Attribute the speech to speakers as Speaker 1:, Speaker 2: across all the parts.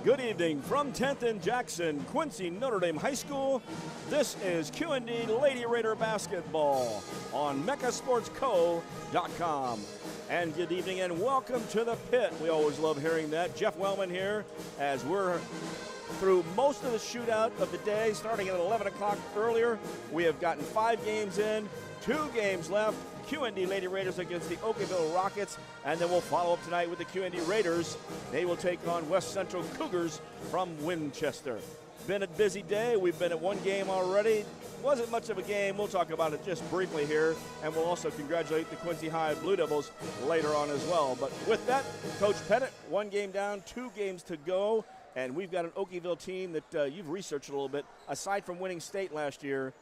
Speaker 1: Good evening from 10th and Jackson, Quincy Notre Dame High School. This is QND Lady Raider basketball on MeccaSportsCo.com. And good evening and welcome to the pit. We always love hearing that. Jeff Wellman here as we're through most of the shootout of the day, starting at 11 o'clock earlier. We have gotten 5 games in, 2 games left. QND Lady Raiders against the Okawville Rockets, and then we'll follow up tonight with the QND Raiders. They will take on West Central Cougars from Winchester. Been a busy day. We've been at 1 game already. Wasn't much of a game. We'll talk about it just briefly here, and we'll also congratulate the Quincy High Blue Devils later on as well. But with that, Coach Pettit, 1 game down, 2 games to go, and we've got an Okawville team that you've researched a little bit. Aside from winning state last year,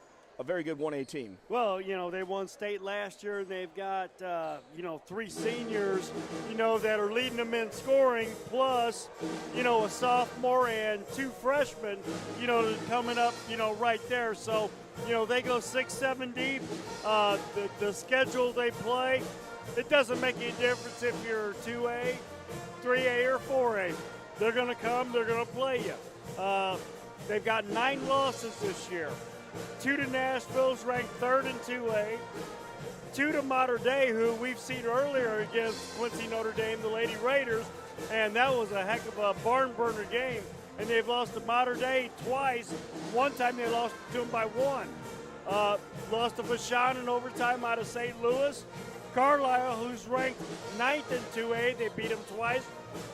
Speaker 1: a very good 1A team.
Speaker 2: Well, they won state last year, and they've got, 3 seniors, that are leading them in scoring, plus, a sophomore and 2 freshmen, coming up, right there. So, they go 6-7 deep. The schedule they play, it doesn't make any difference if you're 2A, 3A, or 4A. They're going to come, they're going to play you. They've got 9 losses this year. 2 to Nashville's ranked 3rd in 2A. 2 to Mater Dei, who we've seen earlier against Quincy Notre Dame, the Lady Raiders, and that was a heck of a barn burner game. And they've lost to Mater Dei twice. One time they lost to them by 1. Lost to Vashon in overtime out of St. Louis. Carlisle, who's ranked 9th in 2A, they beat them twice.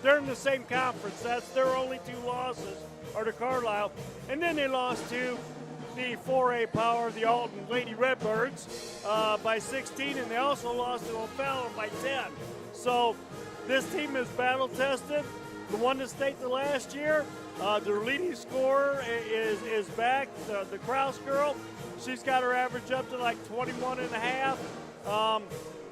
Speaker 2: They're in the same conference. That's their only 2 losses are to Carlisle. And then they lost to the 4A power, the Alton Lady Redbirds, by 16, and they also lost to O'Fallon by 10. So this team is battle-tested. The one that state the last year, their leading scorer is back, the Kraus girl. She's got her average up to like 21 and a half.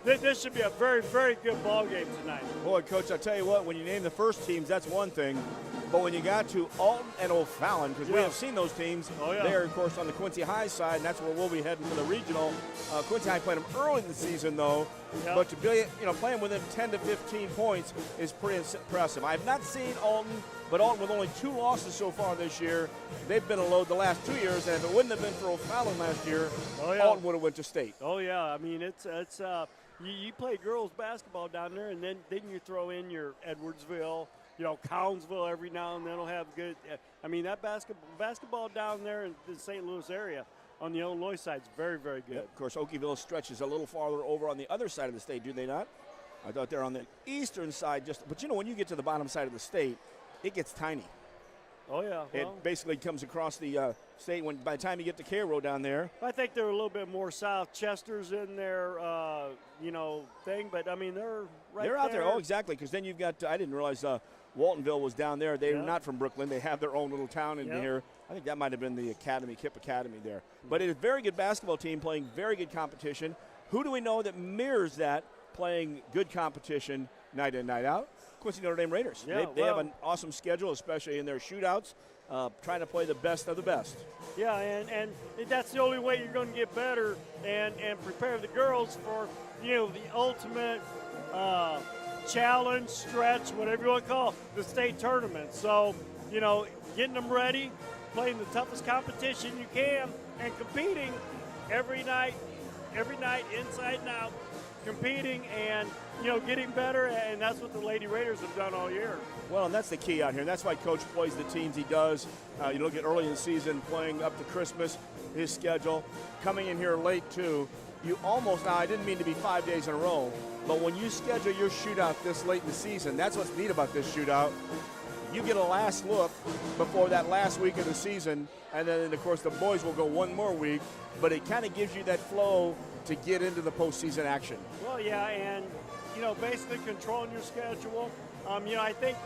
Speaker 2: This should be a very, very good ball game tonight.
Speaker 1: Boy, Coach, I'll tell you what, when you name the first teams, that's one thing. But when you got to Alton and O'Fallon, because we have seen those teams there, of course, on the Quincy High side, and that's where we'll be heading for the regional. Quincy High played them early in the season, though. But to be, playing within 10 to 15 points is pretty impressive. I have not seen Alton, but Alton with only 2 losses so far this year. They've been a load the last 2 years, and if it wouldn't have been for O'Fallon last year, Alton would have went to state.
Speaker 2: Oh, yeah. I mean, it's you play girls basketball down there, and then you throw in your Edwardsville, Collinsville every now and then will have good. I mean, that basketball down there in the St. Louis area on the Illinois side is very, very good.
Speaker 1: Of course, Okawville stretches a little farther over on the other side of the state, do they not? I thought they're on the eastern side. But when you get to the bottom side of the state, it gets tiny.
Speaker 2: Oh, yeah.
Speaker 1: It basically comes across the state by the time you get to Cairo down there.
Speaker 2: I think they're a little bit more south. Chester's in their, thing, but, I mean, they're right there.
Speaker 1: They're out there. Oh, exactly, because then you've got, I didn't realize Waltonville was down there. They're not from Brooklyn. They have their own little town in here. I think that might have been the academy, KIPP Academy there. But it's a very good basketball team playing very good competition. Who do we know that mirrors that, playing good competition night in, night out? Quincy Notre Dame Raiders.
Speaker 2: Yeah,
Speaker 1: they have an awesome schedule, especially in their shootouts, trying to play the best of the best.
Speaker 2: Yeah, and that's the only way you're going to get better and prepare the girls for, the ultimate challenge, stretch, whatever you want to call it, the state tournament. So, getting them ready, playing the toughest competition you can, and competing every night, inside and out, competing and, getting better, and that's what the Lady Raiders have done all year.
Speaker 1: Well, and that's the key out here, and that's why Coach plays the teams he does. You look at early in the season, playing up to Christmas, his schedule, coming in here late, too. You almost, now I didn't mean to be 5 days in a row, but when you schedule your shootout this late in the season, that's what's neat about this shootout. You get a last look before that last week of the season, and then, of course, the boys will go 1 more week, but it kind of gives you that flow to get into the postseason action.
Speaker 2: Well, yeah, and, basically controlling your schedule. I think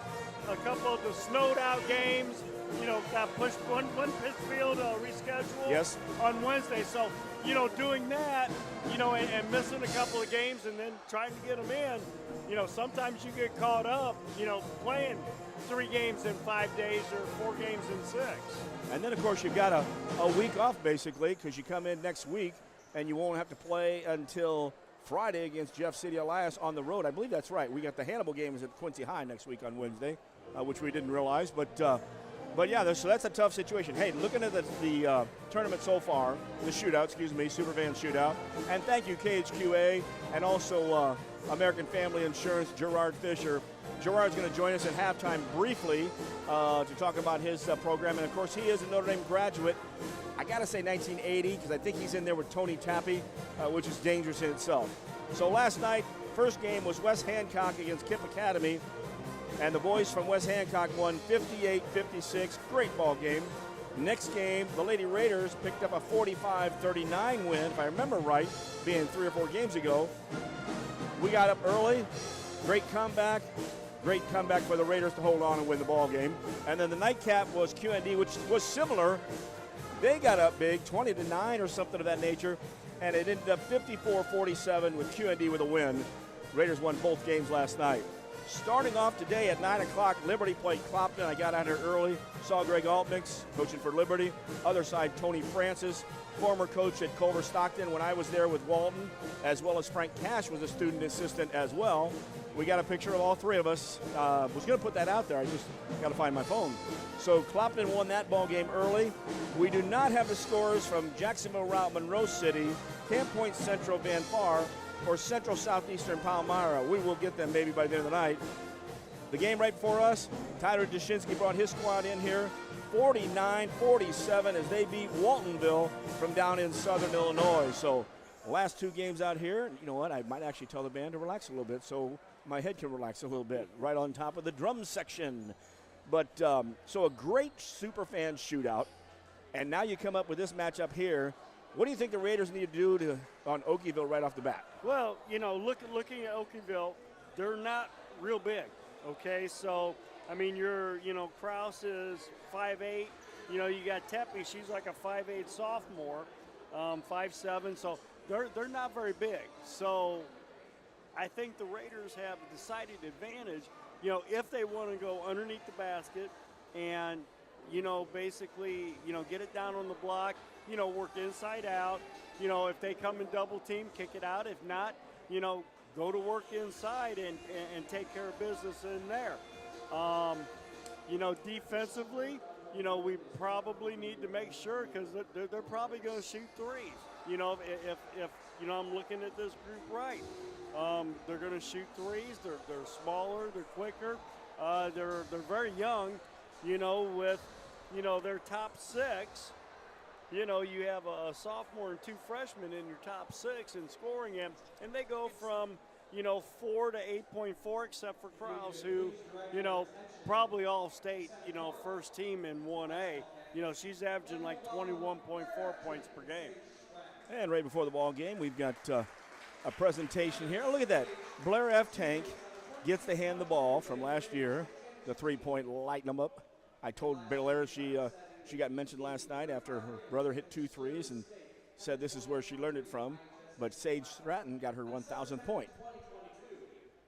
Speaker 2: a couple of the snowed out games, got pushed one Pittsfield reschedule on Wednesday. So, doing that, and missing a couple of games and then trying to get them in, sometimes you get caught up, playing 3 games in 5 days or 4 games in 6.
Speaker 1: And then, of course, you've got a week off, basically, because you come in next week and you won't have to play until Friday against Jeff City Elias on the road. I believe that's right. We got the Hannibal games at Quincy High next week on Wednesday, which we didn't realize. But yeah, so that's a tough situation. Hey, looking at the tournament so far, the shootout, Superfan shootout, and thank you, KHQA, and also American Family Insurance, Gerard Fisher. Gerard's going to join us at halftime briefly to talk about his program. And, of course, he is a Notre Dame graduate. I got to say 1980 because I think he's in there with Tony Tappy, which is dangerous in itself. So last night, first game was West Hancock against Kipp Academy. And the boys from West Hancock won 58-56. Great ball game. Next game, the Lady Raiders picked up a 45-39 win, if I remember right, being 3 or 4 games ago. We got up early. Great comeback for the Raiders to hold on and win the ball game. And then the nightcap was QND, which was similar. They got up big, 20-9 or something of that nature, and it ended up 54-47 with QND with a win. Raiders won both games last night. Starting off today at 9 o'clock, Liberty played Clopton. I got out here early, saw Greg Altmix coaching for Liberty. Other side, Tony Francis, former coach at Culver Stockton when I was there with Walton, as well as Frank Cash was a student assistant as well. We got a picture of all three of us. Was going to put that out there. I just got to find my phone. So Clopton won that ball game early. We do not have the scores from Jacksonville Route Monroe City, Camp Point Central Van Far, or Central Southeastern Palmyra. We will get them maybe by the end of the night. The game right before us, Tyler Dushinsky brought his squad in here, 49-47 as they beat Waltonville from down in southern Illinois. So the last 2 games out here, you know what, I might actually tell the band to relax a little bit so my head can relax a little bit right on top of the drum section. But so a great Superfan shootout, and now you come up with this matchup here. What do you think the Raiders need to do on Okawville right off the bat?
Speaker 2: Well, you know, looking at Okawville, they're not real big, okay? So, I mean, Kraus is 5'8". You know, you got Tepe, she's like a 5'8" sophomore, 5'7", so they're not very big. So I think the Raiders have a decided advantage, you know, if they want to go underneath the basket and, you know, basically, you know, get it down on the block, you know, work inside out. You know, if they come in double team, kick it out. If not, you know, go to work inside and take care of business in there. You know, defensively, you know, we probably need to make sure because they're probably going to shoot threes. You know, if you know, I'm looking at this group right. They're going to shoot threes. They're smaller. They're quicker. They're very young. You know, with, you know, their top 6. You know, you have a sophomore and 2 freshmen in your top 6 in scoring, and they go from, you know, 4 to 8.4, except for Kraus, who, you know, probably all state, you know, first team in 1A. You know, she's averaging like 21.4 points per game.
Speaker 1: And right before the ball game, we've got a presentation here. Look at that. Blair F. Tank gets to hand the ball from last year, the 3-point lighten them up. I told Blair she got mentioned last night after her brother hit 2 threes and said this is where she learned it from. But Sage Stratton got her 1,000th point.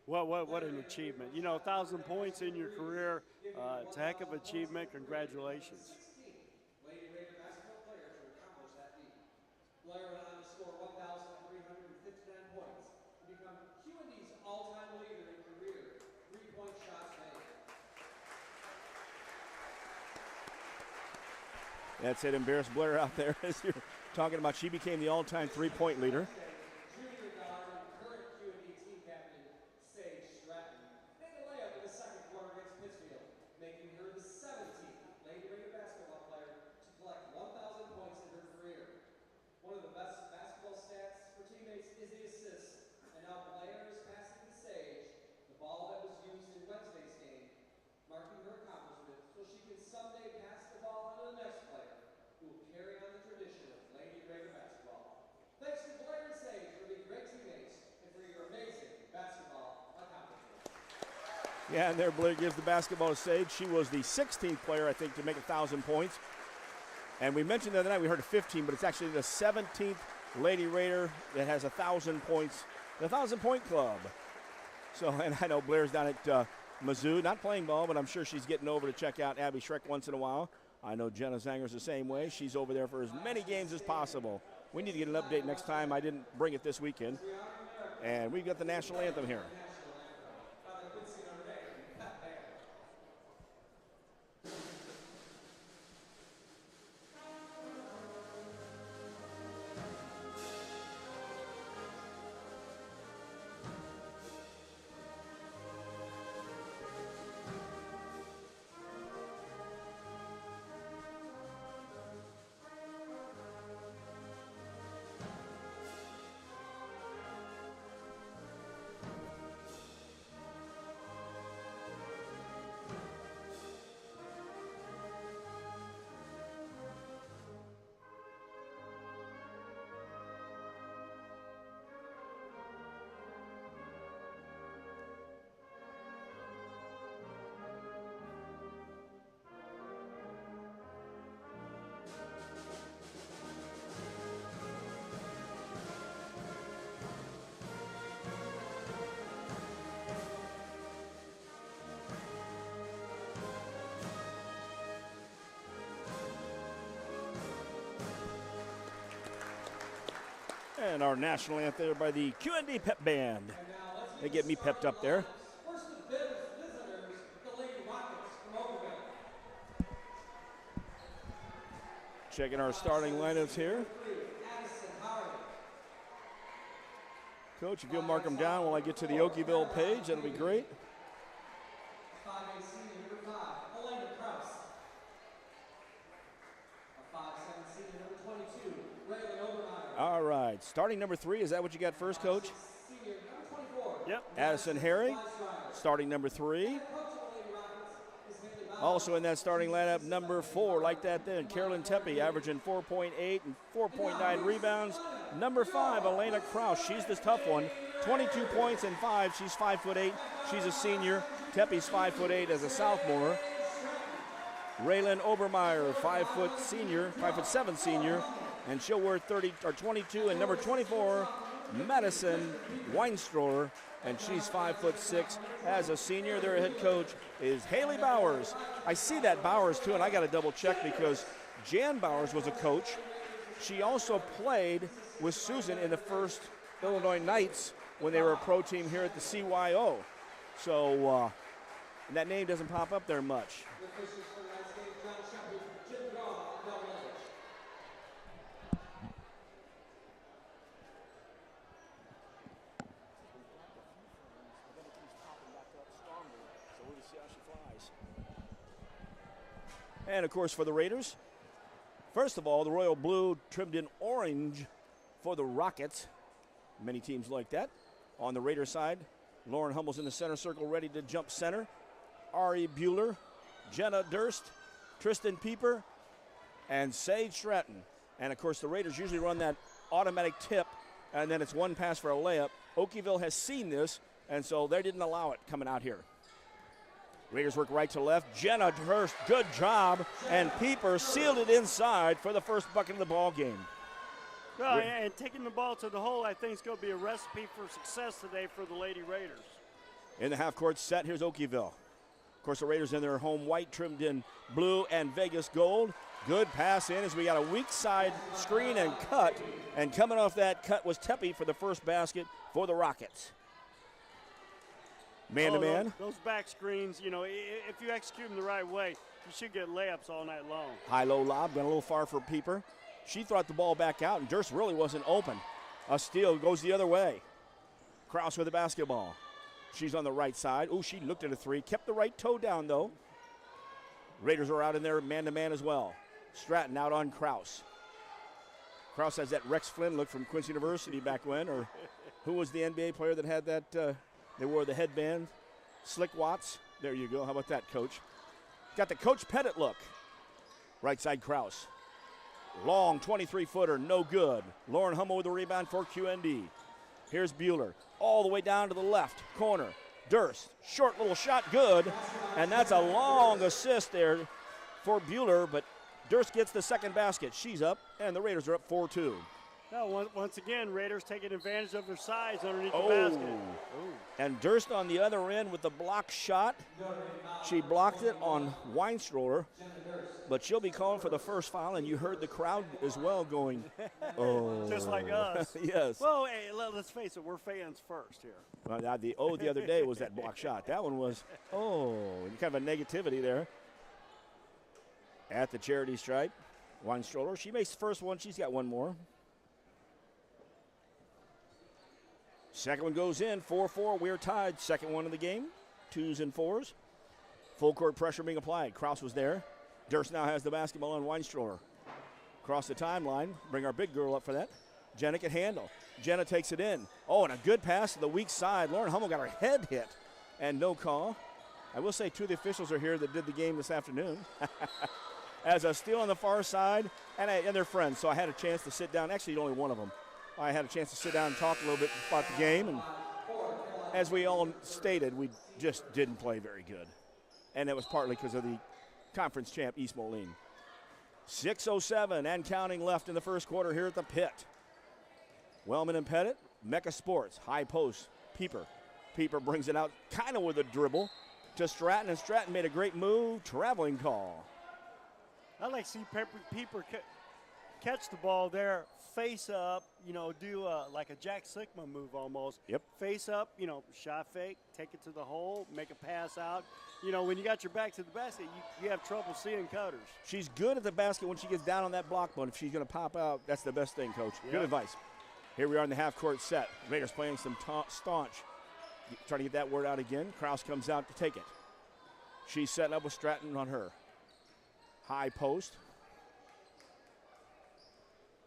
Speaker 2: Well, what an achievement. You know, 1,000 points in your career, it's a heck of an achievement. Congratulations.
Speaker 3: Lady Raider basketball player to accomplish that feat. Blair went on to score 1,359 points to become QND's all-time leader in career 3-point shots made.
Speaker 1: That's it, embarrass Blair out there as you're talking about. She became the all-time 3-point leader.
Speaker 3: Junior guard and current QND team captain Sage Stratton made a layup in the second quarter against Pittsfield, making her the 17th Lady Raider basketball player to collect 1,000 points in her career. One of the best basketball stats for teammates is the assist, and now Blair is passing to Sage the ball that was used in Wednesday's game, marking her accomplishment so she can someday pass the ball on to the next player who will carry on the tradition of Lady Raider basketball. Thanks to Blair and Sage for being great teammates and for your amazing basketball accomplishments.
Speaker 1: Yeah, and there Blair gives the basketball to Sage. She was the 16th player, I think, to make 1,000 points. And we mentioned the other night we heard of 15, but it's actually the 17th Lady Raider that has 1,000 points, the 1,000-point club. So, and I know Blair's down at Mizzou, not playing ball, but I'm sure she's getting over to check out Abby Schreck once in a while. I know Jenna Zanger's the same way. She's over there for as many games as possible. We need to get an update next time. I didn't bring it this weekend. And we've got the national anthem here. And our national anthem by the QND pep band. They get me pepped up there.
Speaker 3: First the visitors, the Lady Rockets from Okawville.
Speaker 1: Checking our starting lineups here. Coach, if you'll mark them down while I get to the Okawville page, that'll be great.
Speaker 3: 5A senior number 5, Elena Kraus. A 5'7" senior number 22, Raylan Obermeyer.
Speaker 1: All right, starting number 3, is that what you got first, Coach?
Speaker 3: Senior number 24.
Speaker 2: Yep.
Speaker 1: Addison Herring, starting number 3. Also in that starting lineup, number 4, like that then, Carolyn Tepe, averaging 4.8 and 4.9 rebounds. Number 5, Elena Kraus, she's the tough one, 22 points and 5. She's 5'8". She's a senior. Tepe's 5'8" as a sophomore. Raylan Obermeyer, 5'7" senior, and she'll wear 22. And number 24, Madison Weinstroller, and she's 5'6" as a senior. Their head coach is Haley Bowers. I see that Bowers too, and I got to double check because Jan Bowers was a coach. She also played with Susan in the first Illinois Knights when they were a pro team here at the CYO. So that name doesn't pop up there much. And of course for the Raiders, first of all, the royal blue trimmed in orange for the Rockets. Many teams like that. On the Raider side, Lauren Hummel's in the center circle ready to jump center. Ari Bueller, Jenna Durst, Tristan Pieper, and Sage Stratton. And of course the Raiders usually run that automatic tip, and then it's one pass for a layup. Okawville has seen this, and so they didn't allow it coming out here. Raiders work right to left. Jenna Durst, good job. And Pieper sealed it inside for the first bucket of the ball game.
Speaker 2: Well, and taking the ball to the hole, I think is going to be a recipe for success today for the Lady Raiders.
Speaker 1: In the half-court set, here's Okawville. Of course, the Raiders in their home white, trimmed in blue and Vegas gold. Good pass in as we got a weak side screen and cut. And coming off that cut was Tepe for the first basket for the Rockets. Man-to-man.
Speaker 2: Those back screens, you know, if you execute them the right way, you should get layups all night long.
Speaker 1: High-low lob, got a little far for Pieper. She thought the ball back out, and Durst really wasn't open. A steal goes the other way. Kraus with the basketball. She's on the right side. Ooh, she looked at a three. Kept the right toe down, though. Raiders are out in there man-to-man as well. Stratton out on Kraus. Kraus has that Rex Flynn look from Quincy University back when, or who was the NBA player that had that? They wore the headband. Slick Watts. There you go. How about that, Coach? Got the Coach Pettit look. Right side, Kraus. Long 23-footer, no good. Lauren Hummel with the rebound for QND. Here's Bueller. All the way down to the left corner. Durst. Short little shot, good. And that's a long assist there for Bueller, but Durst gets the second basket. She's up, and the Raiders are up 4-2.
Speaker 2: No, once again, Raiders taking advantage of their size underneath the basket. Ooh.
Speaker 1: And Durst on the other end with the block shot. She blocked it on Weinstroller, but she'll be calling for the first foul, and you heard the crowd as well going, oh.
Speaker 2: Just like us.
Speaker 1: Yes.
Speaker 2: Well, hey, let's face it, we're fans first here.
Speaker 1: Well, now the other day was that block shot. That one was, kind of a negativity there. At the charity stripe, Weinstroller. She makes the first one. She's got one more. Second one goes in, 4-4. We're tied. Second one of the game, 2s and 4s. Full court pressure being applied. Kraus was there. Durst now has the basketball on Weinstroller. Across the timeline, bring our big girl up for that. Jenna can handle. Jenna takes it in. Oh, and a good pass to the weak side. Lauren Hummel got her head hit, and no call. I will say 2 of the officials are here that did the game this afternoon. As a steal on the far side, and they're friends, so I had a chance to sit down. Actually, only one of them. I had a chance to sit down and talk a little bit about the game, and as we all stated, we just didn't play very good. And it was partly because of the conference champ, East Moline. 6:07 and counting left in the first quarter here at the Pit. Wellman and Pettit, Mecca Sports, high post, Pieper. Pieper brings it out kind of with a dribble to Stratton, and Stratton made a great move, traveling call.
Speaker 2: I'd like to see Pieper catch the ball there, face up, do like a Jack Sigma move almost.
Speaker 1: Yep.
Speaker 2: Face up, shot fake, take it to the hole, make a pass out. When you got your back to the basket, you have trouble seeing cutters. She's
Speaker 1: good at the basket when she gets down on that block, but if she's going to pop out, that's the best thing, Coach.
Speaker 2: Yep.
Speaker 1: Good advice. Here we are in the half-court set. Raiders playing some staunch. Trying to get that word out again. Kraus comes out to take it. She's setting up with Stratton on her. High post.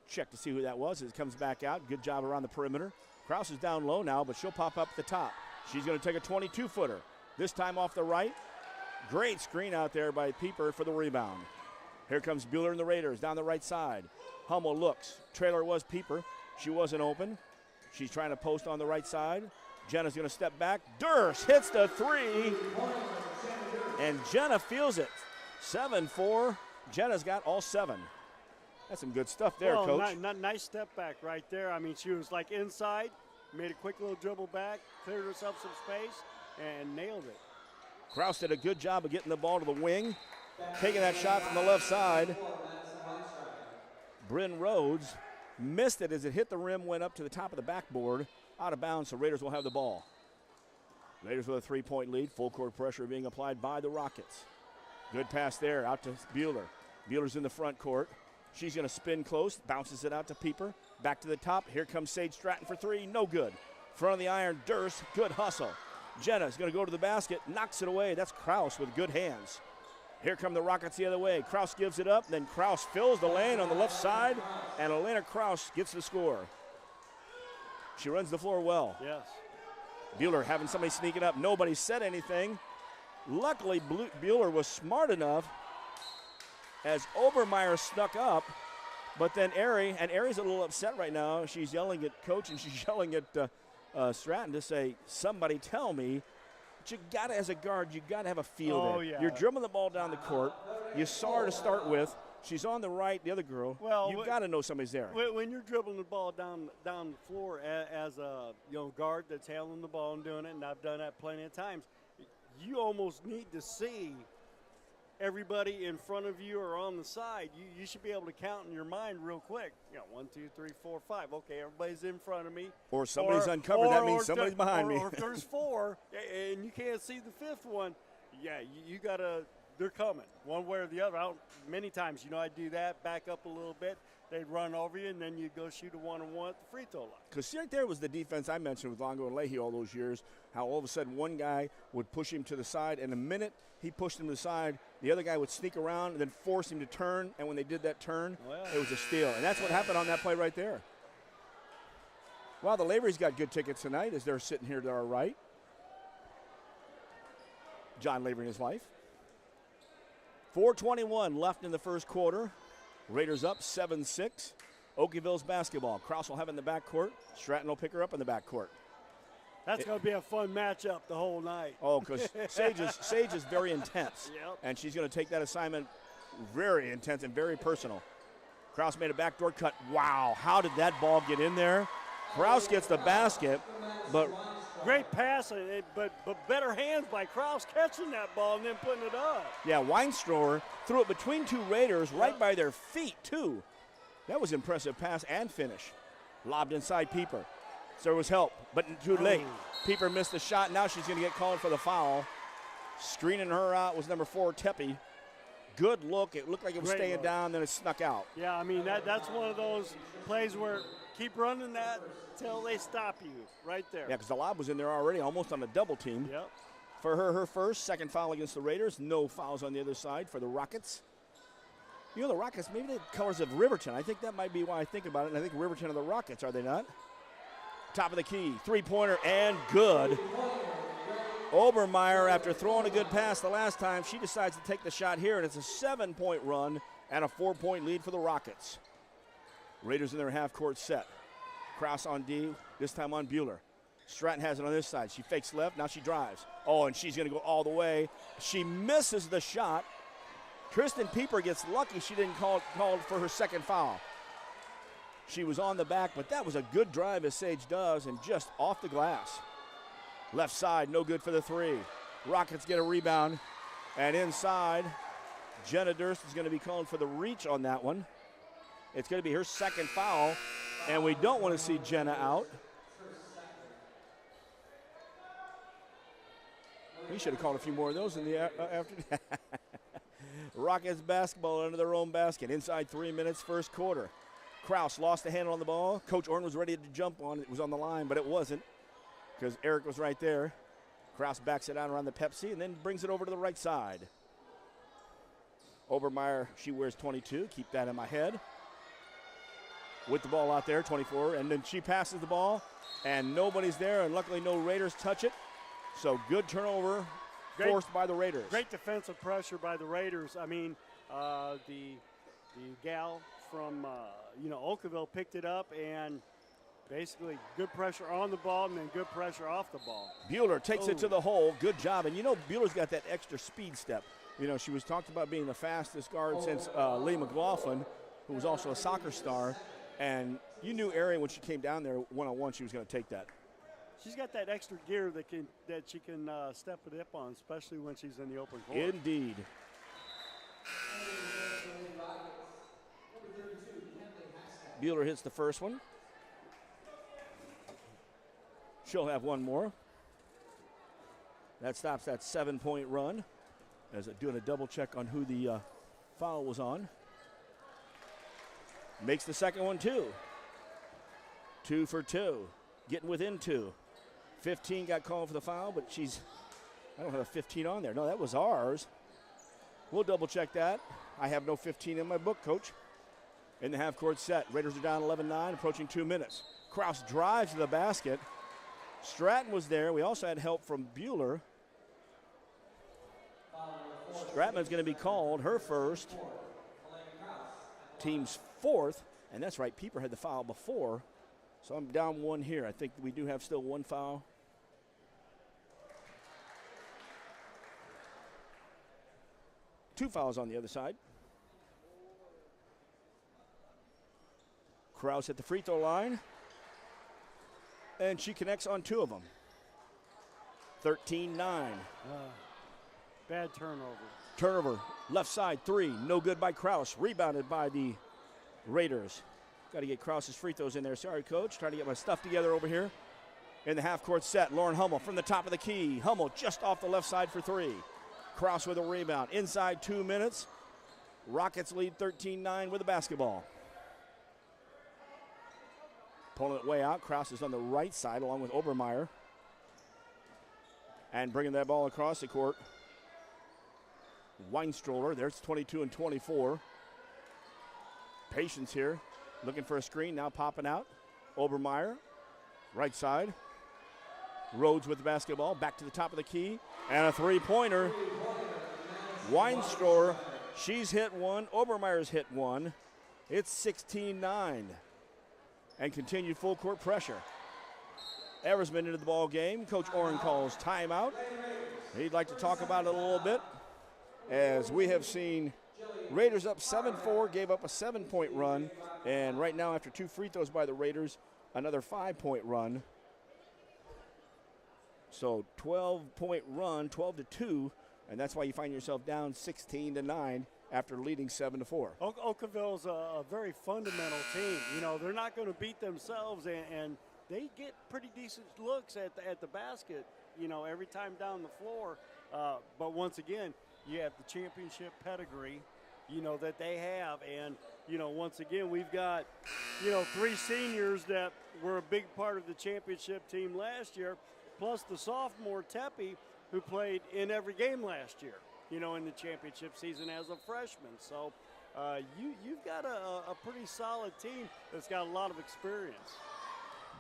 Speaker 1: Check to see who that was as it comes back out. Good job around the perimeter. Kraus is down low now, but she'll pop up at the top. She's going to take a 22-footer. This time off the right. Great screen out there by Pieper for the rebound. Here comes Bueller and the Raiders down the right side. Hummel looks. Trailer was Pieper. She wasn't open. She's trying to post on the right side. Jenna's going to step back. Durst hits the 3. And Jenna feels it. 7-4. Jenna's got all 7. That's some good stuff there, Coach.
Speaker 2: Nice step back right there. I mean, she was like inside, made a quick little dribble back, cleared herself some space, and nailed it.
Speaker 1: Kraus did a good job of getting the ball to the wing, taking that shot from the left side. Bryn Rhodes missed it as it hit the rim, went up to the top of the backboard, out of bounds, so Raiders will have the ball. Raiders with a 3-point lead, full court pressure being applied by the Rockets. Good pass there, out to Bueller. Bueller's in the front court. She's going to spin close, bounces it out to Pieper. Back to the top. Here comes Sage Stratton for 3. No good. Front of the iron, Durst. Good hustle. Jenna's going to go to the basket, knocks it away. That's Kraus with good hands. Here come the Rockets the other way. Kraus gives it up. Then Kraus fills the lane on the left side, and Elena Kraus gets the score. She runs the floor well.
Speaker 2: Yes.
Speaker 1: Bueller having somebody sneaking up. Nobody said anything. Luckily, Bueller was smart enough as Obermeyer snuck up, but then Aries a little upset right now. She's yelling at Coach and she's yelling at Stratton to say, somebody tell me. But you got to, as a guard, you got to have a feel there.
Speaker 2: Yeah.
Speaker 1: You're dribbling the ball down the court. You saw her to start with. She's on the right, the other girl.
Speaker 2: Well,
Speaker 1: you've got to know somebody's there.
Speaker 2: When you're dribbling the ball down the floor as a guard that's handling the ball and doing it, and I've done that plenty of times, you almost need to see everybody in front of you or on the side. You should be able to count in your mind real quick. 1, 2, 3, 4, 5. Okay, everybody's in front of me.
Speaker 1: Or somebody's uncovered. That means somebody's behind me.
Speaker 2: Or if there's 4 and you can't see the 5th one, you got to – they're coming one way or the other. Many times, I do that, back up a little bit. They'd run over you, and then you go shoot a 1-on-1 at the free throw line.
Speaker 1: Because right there was the defense I mentioned with Longo and Leahy all those years, how all of a sudden one guy would push him to the side, and the minute he pushed him to the side, the other guy would sneak around and then force him to turn, and when they did that turn, it was a steal. And that's what happened on that play right there. Well, the Lavery's got good tickets tonight as they're sitting here to our right. John Lavery and his wife. 4:21 left in the first quarter. Raiders up 7-6. Okawville's basketball. Kraus will have it in the backcourt. Stratton will pick her up in the backcourt.
Speaker 2: That's going to be a fun matchup the whole night.
Speaker 1: Oh, because Sage is very intense.
Speaker 2: Yep.
Speaker 1: And she's going to take that assignment very intense and very personal. Kraus made a backdoor cut. Wow, how did that ball get in there? Kraus gets the basket, but
Speaker 2: great pass, but better hands by Kraus catching that ball and then putting it up.
Speaker 1: yeah, Weinstrower threw it between two Raiders right by their feet, too. That was impressive pass and finish. Lobbed inside Pieper. So there was help, but too late. Pieper missed the shot. Now she's going to get called for the foul. Screening her out was number 4, Tepe. Good look. It looked like it was staying down, then it snuck out.
Speaker 2: Yeah, I mean, that's one of those plays where keep running that till they stop you right there.
Speaker 1: Yeah, because the lob was in there already, almost on a double team.
Speaker 2: Yep.
Speaker 1: For her first, second foul against the Raiders. No fouls on the other side for the Rockets. You know, the Rockets, maybe the colors of Riverton. I think that might be why I think about it. And I think Riverton are the Rockets, are they not? Top of the key, three-pointer, and good. Obermeyer, after throwing a good pass the last time, she decides to take the shot here, and it's a 7-point run and a 4-point lead for the Rockets. Raiders in their half-court set. Kraus on D, this time on Bueller. Stratton has it on this side. She fakes left, now she drives. Oh, and she's going to go all the way. She misses the shot. Tristan Pieper gets lucky she didn't call for her second foul. She was on the back, but that was a good drive as Sage does, and just off the glass. Left side, no good for the three. Rockets get a rebound, and inside, Jenna Durst is going to be called for the reach on that one. It's going to be her second foul, and we don't want to see Jenna out. We should have called a few more of those in the afternoon. Rockets basketball under their own basket. Inside 3 minutes, first quarter. Kraus lost the handle on the ball. Coach Orton was ready to jump on it. It was on the line, but it wasn't because Eric was right there. Kraus backs it out around the Pepsi and then brings it over to the right side. Obermeyer, she wears 22. Keep that in my head. With the ball out there, 24, and then she passes the ball, and nobody's there, and luckily no Raiders touch it. So good turnover forced by the Raiders.
Speaker 2: Great defensive pressure by the Raiders. I mean, the gal from Okawville picked it up, and basically good pressure on the ball and then good pressure off the ball.
Speaker 1: Bueller takes it to the hole. Good job. And, Bueller's got that extra speed step. She was talked about being the fastest guard since Lee McLaughlin, who was also a soccer star. And you knew Arian when she came down there one-on-one she was going to take that.
Speaker 2: She's got that extra gear that she can step it up on, especially when she's in the open court.
Speaker 1: Indeed. Bueller hits the first one. She'll have one more. That stops that 7-point run. As doing a double check on who the foul was on. Makes the second one, too. 2 for 2. Getting within 2. 15 got called for the foul, but I don't have a 15 on there. No, that was ours. We'll double check that. I have no 15 in my book, Coach. In the half-court set, Raiders are down 11-9, approaching 2 minutes. Kraus drives to the basket. Stratton was there. We also had help from Bueller. Stratton's going to be called, her first. Team's fourth, and that's right, Pieper had the foul before. So I'm down one here. I think we do have still one foul. Two fouls on the other side. Kraus at the free throw line. And she connects on 2 of them. 13-9.
Speaker 2: Bad turnover.
Speaker 1: Turnover, left side 3. No good by Kraus. Rebounded by the Raiders. Got to get Kraus's free throws in there. Sorry, Coach. Trying to get my stuff together over here. In the half-court set, Lauren Hummel from the top of the key. Hummel just off the left side for 3. Kraus with a rebound. Inside 2 minutes. Rockets lead 13-9 with the basketball. Pulling it way out. Kraus is on the right side along with Obermeyer. And bringing that ball across the court. Weinstroller, there's 22 and 24. Patience here. Looking for a screen, now popping out. Obermeyer, right side. Rhodes with the basketball, back to the top of the key. And a three-pointer. Weinstroller, she's hit one. Obermeyer's hit one. It's 16-9. And continued full court pressure. Eversman into the ball game. Coach Orrin calls timeout. He'd like to talk about it a little bit, as we have seen Raiders up 7-4, gave up a 7-point run, and right now after 2 free throws by the Raiders, another 5-point run. So 12-point run, 12-2, and that's why you find yourself down 16-9 after leading 7-4.
Speaker 2: Okawville's a very fundamental team. You know, they're not going to beat themselves, and they get pretty decent looks at the basket, you know, every time down the floor. But once again, you have the championship pedigree, you know, that they have. And, you know, once again, we've got, you know, 3 seniors that were a big part of the championship team last year, plus the sophomore Tepe, who played in every game last year, you know, in the championship season as a freshman. So you've got a pretty solid team that's got a lot of experience.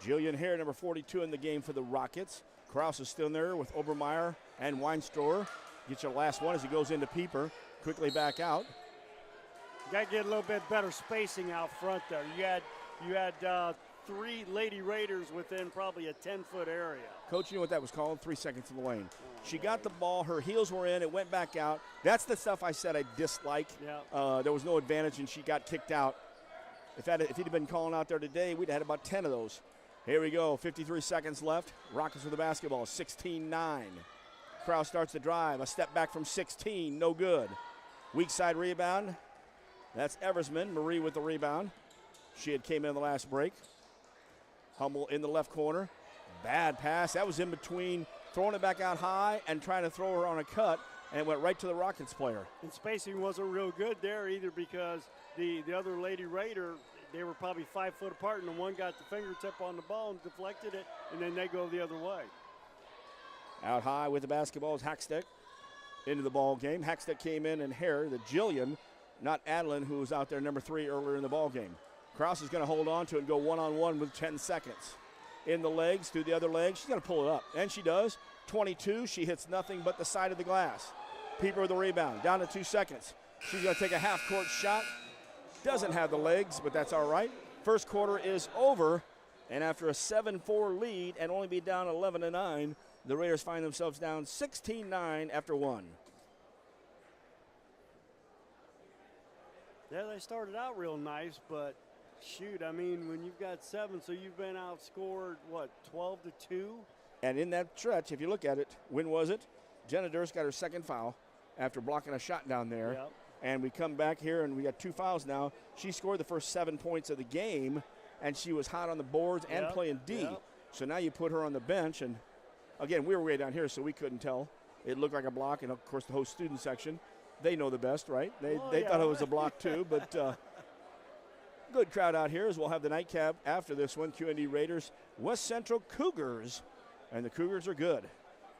Speaker 1: Jillian Hare, number 42 in the game for the Rockets. Kraus is still in there with Obermeyer and Weinstor. Get your last one as he goes into Pieper. Quickly back out.
Speaker 2: You got to get a little bit better spacing out front there. You had 3 Lady Raiders within probably a 10-foot area.
Speaker 1: Coach, you know what that was called? 3 seconds in the lane. She got the ball. Her heels were in. It went back out. That's the stuff I said I dislike.
Speaker 2: Yeah.
Speaker 1: There was no advantage, and she got kicked out. If he'd have been calling out there today, we'd have had about 10 of those. Here we go, 53 seconds left. Rockets with the basketball, 16-9. Kraus starts the drive, a step back from 16, no good. Weak side rebound, that's Eversman. Marie with the rebound. She had came in the last break. Hummel in the left corner. Bad pass, that was in between throwing it back out high and trying to throw her on a cut, and it went right to the Rockets player.
Speaker 2: And spacing wasn't real good there either, because the other Lady Raider, they were probably 5 foot apart, and the one got the fingertip on the ball and deflected it, and then they go the other way.
Speaker 1: Out high with the basketball is Hackstick into the ball game. Hackstick came in, and Hare, the Jillian, not Adeline, who was out there number 3 earlier in the ball game. Kraus is going to hold on to it and go one-on-one with 10 seconds. In the legs, through the other leg, she's going to pull it up, and she does. 22, she hits nothing but the side of the glass. Pieper with the rebound, down to 2 seconds. She's going to take a half-court shot. Doesn't have the legs, but that's all right. First quarter is over, and after a 7-4 lead and only be down 11-9, the Raiders find themselves down 16-9 after 1.
Speaker 2: Yeah, they started out real nice, but shoot, I mean, when you've got 7, so you've been outscored, what, 12-2?
Speaker 1: And in that stretch, if you look at it, when was it? Jenna Durst got her second foul after blocking a shot down there.
Speaker 2: Yep.
Speaker 1: And we come back here, and we got 2 fouls now. She scored the first 7 points of the game, and she was hot on the boards and playing D.
Speaker 2: Yep.
Speaker 1: So now you put her on the bench, and, again, we were way down here, so we couldn't tell. It looked like a block, and, of course, the host student section, they know the best, right? They thought it was a block, too, but good crowd out here as we'll have the nightcap after this one. QND Raiders, West Central Cougars, and the Cougars are good.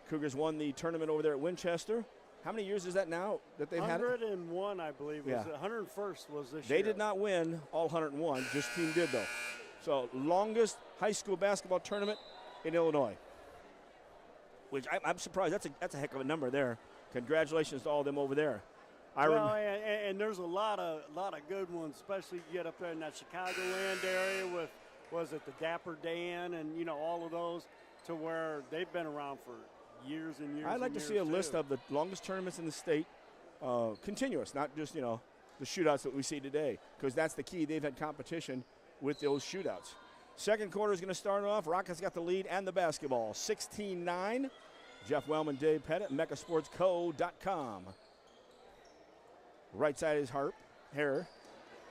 Speaker 1: Cougars won the tournament over there at Winchester. How many years is that now that they've had it?
Speaker 2: 101, I believe.
Speaker 1: Yeah.
Speaker 2: 101st was this year.
Speaker 1: They did not win all 101. Just team did, though. So longest high school basketball tournament in Illinois, which I'm surprised. That's a heck of a number there. Congratulations to all of them over there.
Speaker 2: And there's a lot of good ones, especially you get up there in that Chicagoland area with, was it the Dapper Dan and, you know, all of those, to where they've been around for years and years.
Speaker 1: I'd like to see a list of the longest tournaments in the state, continuous, not just, you know, the shootouts that we see today, because that's the key. They've had competition with those shootouts. Second quarter is going to start off. Rockets got the lead and the basketball, 16-9. Jeff Wellman, Dave Pettit, MechaSportsCo.com. Right side is Hare.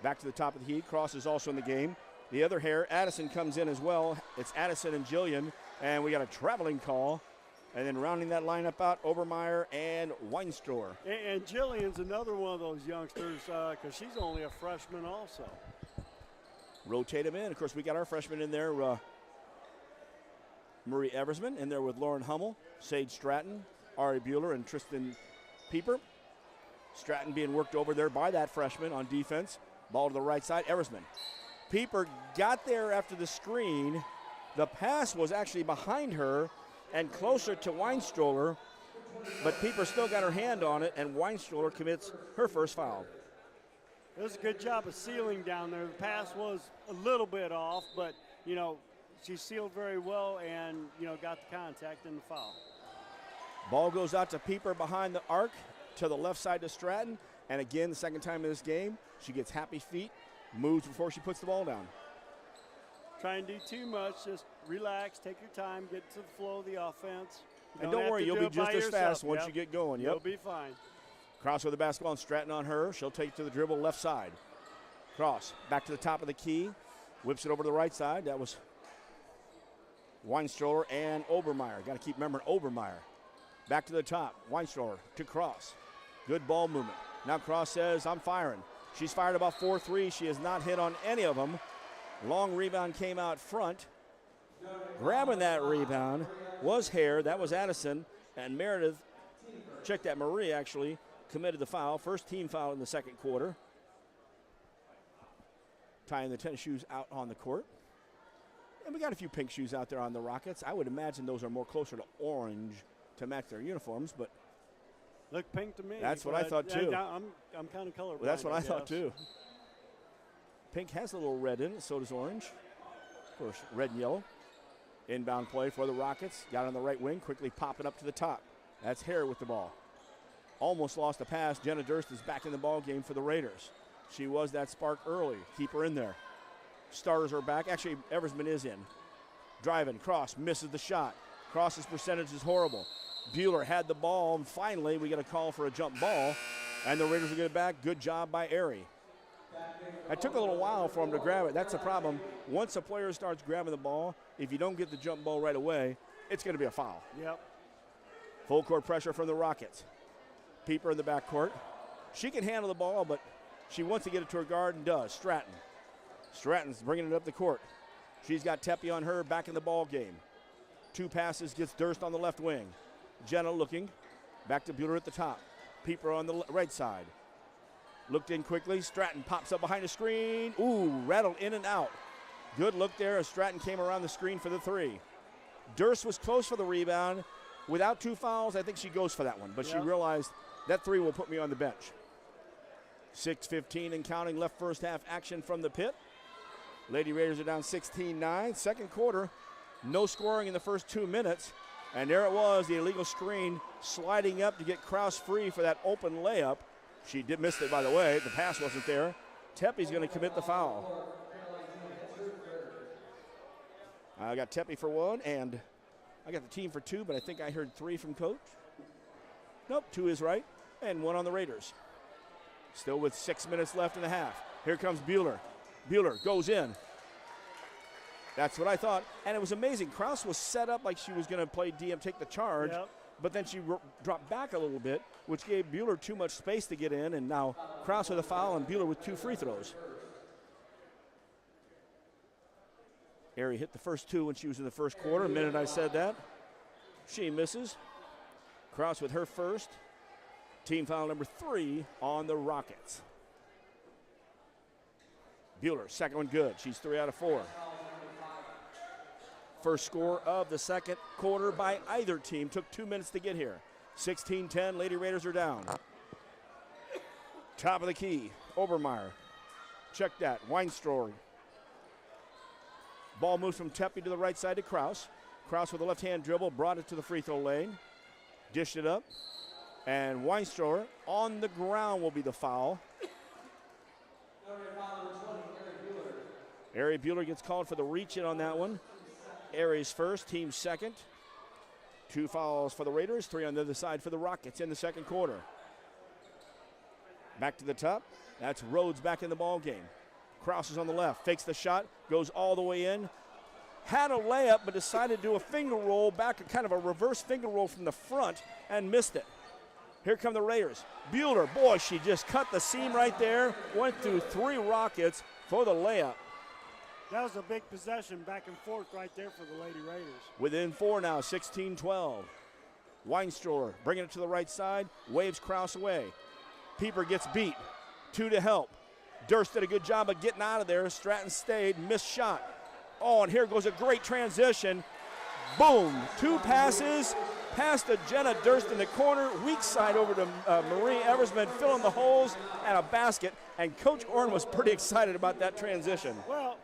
Speaker 1: Back to the top of the heat. Cross is also in the game. The other Hare, Addison, comes in as well. It's Addison and Jillian, and we got a traveling call. And then rounding that lineup out, Obermeyer and Weinstor.
Speaker 2: And Jillian's another one of those youngsters, because she's only a freshman also.
Speaker 1: Rotate them in. Of course, we got our freshmen in there. Marie Eversman in there with Lauren Hummel, Sage Stratton, Ari Bueller, and Tristan Pieper. Stratton being worked over there by that freshman on defense. Ball to the right side, Eversman. Pieper got there after the screen. The pass was actually behind her and closer to Weinstroller, but Pieper still got her hand on it, and Weinstroller commits her first foul.
Speaker 2: It was a good job of sealing down there. The pass was a little bit off, but, you know, she sealed very well and, you know, got the contact and the foul.
Speaker 1: Ball goes out to Pieper behind the arc. to the left side to Stratton. And again, the second time in this game, she gets happy feet, moves before she puts the ball down.
Speaker 2: Try and do too much. Just relax, take your time, get to the flow of the offense.
Speaker 1: And don't worry, you'll be just as fast once you get going.
Speaker 2: You'll be fine.
Speaker 1: Cross with the basketball and Stratton on her. She'll take to the dribble left side. Cross back to the top of the key. Whips it over to the right side. That was Weinstroller and Obermeyer. Got to keep remembering Obermeyer. Back to the top. Weinstroller to Cross. Good ball movement. Now Cross says, I'm firing. She's fired about 4 threes. She has not hit on any of them. Long rebound came out front. Grabbing that rebound was Hare. That was Addison. And Meredith, check that, Marie actually committed the foul. First team foul in the second quarter. Tying the tennis shoes out on the court. And we got a few pink shoes out there on the Rockets. I would imagine those are more closer to orange to match their uniforms, but
Speaker 2: look pink to me.
Speaker 1: That's what I thought too.
Speaker 2: I'm kind of colorblind.
Speaker 1: Well, that's what I thought too. Pink has a little red in it, so does orange. Of course, red and yellow. Inbound play for the Rockets. Got on the right wing, quickly popping up to the top. That's Hare with the ball. Almost lost a pass. Jenna Durst is back in the ball game for the Raiders. She was that spark early. Keep her in there. Starters are back. Actually, Eversman is in. Driving, Cross misses the shot. Cross's percentage is horrible. Bueller had the ball, and finally we get a call for a jump ball, and the Raiders will get it back. Good job by Airy. It took a little while for him to grab it. That's the problem. Once a player starts grabbing the ball, if you don't get the jump ball right away, it's going to be a foul.
Speaker 2: Yep.
Speaker 1: Full court pressure from the Rockets. Pieper in the backcourt. She can handle the ball, but she wants to get it to her guard and does. Stratton. Stratton's bringing it up the court. She's got Tepe on her, back in the ball game. 2 passes, gets Durst on the left wing. Jenna looking. Back to Bueller at the top. Pieper on the right side. Looked in quickly. Stratton pops up behind the screen. Ooh, rattled in and out. Good look there as Stratton came around the screen for the 3. Durst was close for the rebound. Without 2 fouls, I think she goes for that one. But she realized that 3 will put me on the bench. 6:15 and counting left first half action from the pit. Lady Raiders are down 16-9. Second quarter, no scoring in the first 2 minutes. And there it was, the illegal screen sliding up to get Kraus free for that open layup. She did miss it, by the way. The pass wasn't there. Tepe's going to commit the foul. I got Tepe for 1, and I got the team for 2, but I think I heard 3 from Coach. Nope, 2 is right, and 1 on the Raiders. Still with 6 minutes left in the half. Here comes Bueller. Bueller goes in. That's what I thought. And it was amazing. Kraus was set up like she was going to play DM, take the charge. Yep. But then she dropped back a little bit, which gave Bueller too much space to get in. And now Kraus with a foul and Bueller with 2 free throws. Airy hit the first 2 when she was in the first quarter. The minute I said that, she misses. Kraus with her first. Team foul number 3 on the Rockets. Bueller, second one good. She's 3 out of 4. First score of the second quarter by either team. Took 2 minutes to get here. 16-10, Lady Raiders are down. Top of the key, Obermeyer. Check that, Weinstroller. Ball moves from Tepe to the right side to Kraus. Kraus with a left-hand dribble, brought it to the free throw lane. Dished it up. And Weinstroller on the ground will be the foul. Airy Bueller gets called for the reach-in on that one. Airy's first, team second. 2 fouls for the Raiders, 3 on the other side for the Rockets in the second quarter. Back to the top. That's Rhodes back in the ball game. Kraus is on the left, fakes the shot, goes all the way in. Had a layup, but decided to do a finger roll back, kind of a reverse finger roll from the front, and missed it. Here come the Raiders. Bueller, boy, she just cut the seam right there. Went through 3 Rockets for the layup.
Speaker 2: That was a big possession back and forth right there for the Lady Raiders.
Speaker 1: Within 4 now, 16-12. Weinstroller bringing it to the right side, waves Kraus away. Pieper gets beat. 2 to help. Durst did a good job of getting out of there. Stratton stayed, missed shot. Oh, and here goes a great transition. Boom, 2 passes. Pass to Jenna Durst in the corner, weak side over to Marie Eversman, filling the holes, and a basket. And Coach Orn was pretty excited about that transition.
Speaker 2: Well,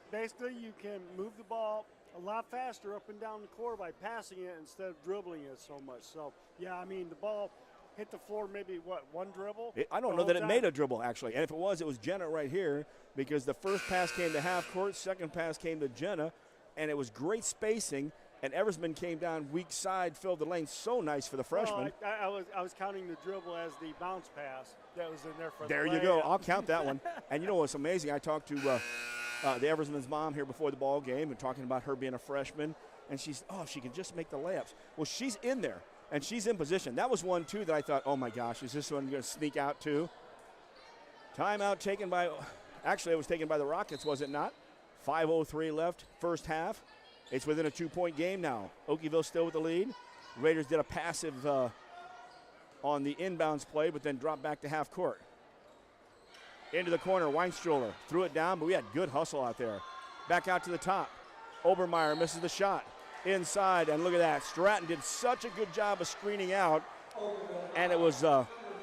Speaker 2: basically you can move the ball a lot faster up and down the court by passing it instead of dribbling it so much. So, yeah, I mean, the ball hit the floor maybe, what, one dribble?
Speaker 1: I don't know that it made a dribble, actually. And if it was Jenna right here, because the first pass came to half court, second pass came to Jenna, and it was great spacing. And Eversman came down weak side, filled the lane so nice for the freshman.
Speaker 2: Well, I was counting the dribble as the bounce pass that was in there for
Speaker 1: There
Speaker 2: the
Speaker 1: you go. I'll count that one. And you know what's amazing? I talked to the Eversman's mom here before the ball game and talking about her being a freshman. And she's, she can just make the layups. Well, she's in there, and she's in position. That was one, too, that I thought, oh, my gosh, is this one going to sneak out, too? Timeout taken by, actually, it was taken by the Rockets, was it not? 5:03 left, first half. It's within a 2-point game now. Okawville still with the lead. Raiders did a passive on the inbounds play, but then dropped back to half court. Into the corner, Weinstroller threw it down, but we had good hustle out there. Back out to the top. Obermeyer misses the shot. Inside, and look at that. Stratton did such a good job of screening out, and it was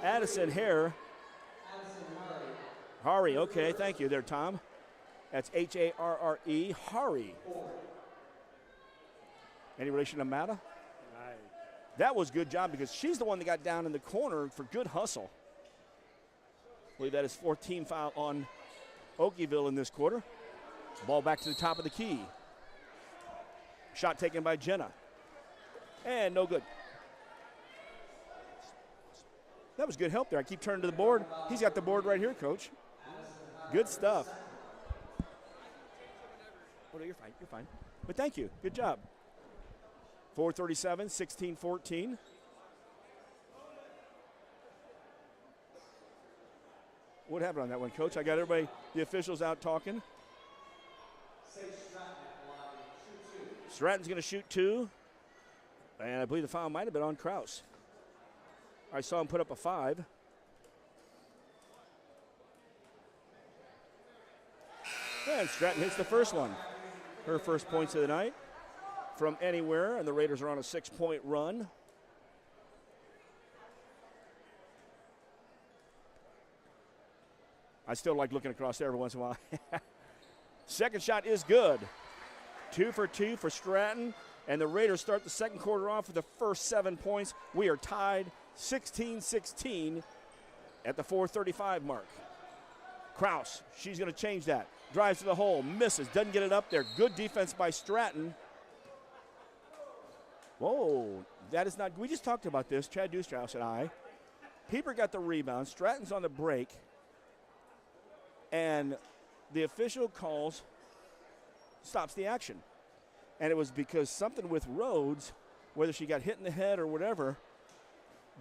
Speaker 1: Addison Hare. Hari, okay, thank you there, Tom. That's Harre, Hari. Any relation to Mata?
Speaker 2: Nice.
Speaker 1: That was a good job because she's the one that got down in the corner for good hustle. I believe that is 14 foul on Okawville in this quarter. Ball back to the top of the key. Shot taken by Jenna. And no good. That was good help there. I keep turning to the board. He's got the board right here, Coach. Good stuff. Oh, no, you're fine. You're fine. But thank you. Good job. 4:37, 16-14. What happened on that one, Coach? I got everybody, the officials out talking. Stratton's going to shoot 2. And I believe the foul might have been on Kraus. I saw him put up a 5. And Stratton hits the first one. Her first points of the night from anywhere, and the Raiders are on a 6-point run. I still like looking across there every once in a while. Second shot is good. 2 for 2 for Stratton, and the Raiders start the second quarter off with the first 7 points. We are tied 16-16 at the 4:35 mark. Kraus, she's going to change that. Drives to the hole, misses, doesn't get it up there. Good defense by Stratton. Whoa, that is not, we just talked about this, Chad Dustraus and I. Pieper got the rebound, Stratton's on the break, and the official stops the action. And it was because something with Rhodes, whether she got hit in the head or whatever,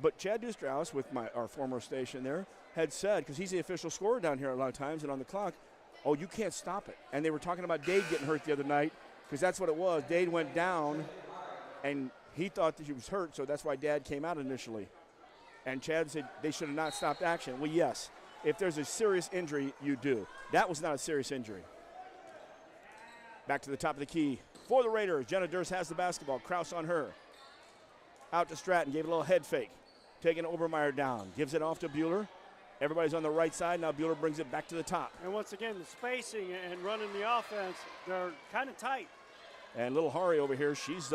Speaker 1: but Chad Dustraus, with our former station there, had said, because he's the official scorer down here a lot of times and on the clock, oh, you can't stop it. And they were talking about Dade getting hurt the other night, because that's what it was. Dade went down, and he thought that she was hurt, so that's why Dad came out initially. And Chad said they should have not stopped action. Well, yes, if there's a serious injury, you do. That was not a serious injury. Back to the top of the key for the Raiders. Jenna Durst has the basketball. Kraus on her. Out to Stratton, gave a little head fake. Taking Obermeyer down, gives it off to Bueller. Everybody's on the right side. Now Bueller brings it back to the top.
Speaker 2: And once again, the spacing and running the offense, they're kind of tight.
Speaker 1: And little Hari over here, she's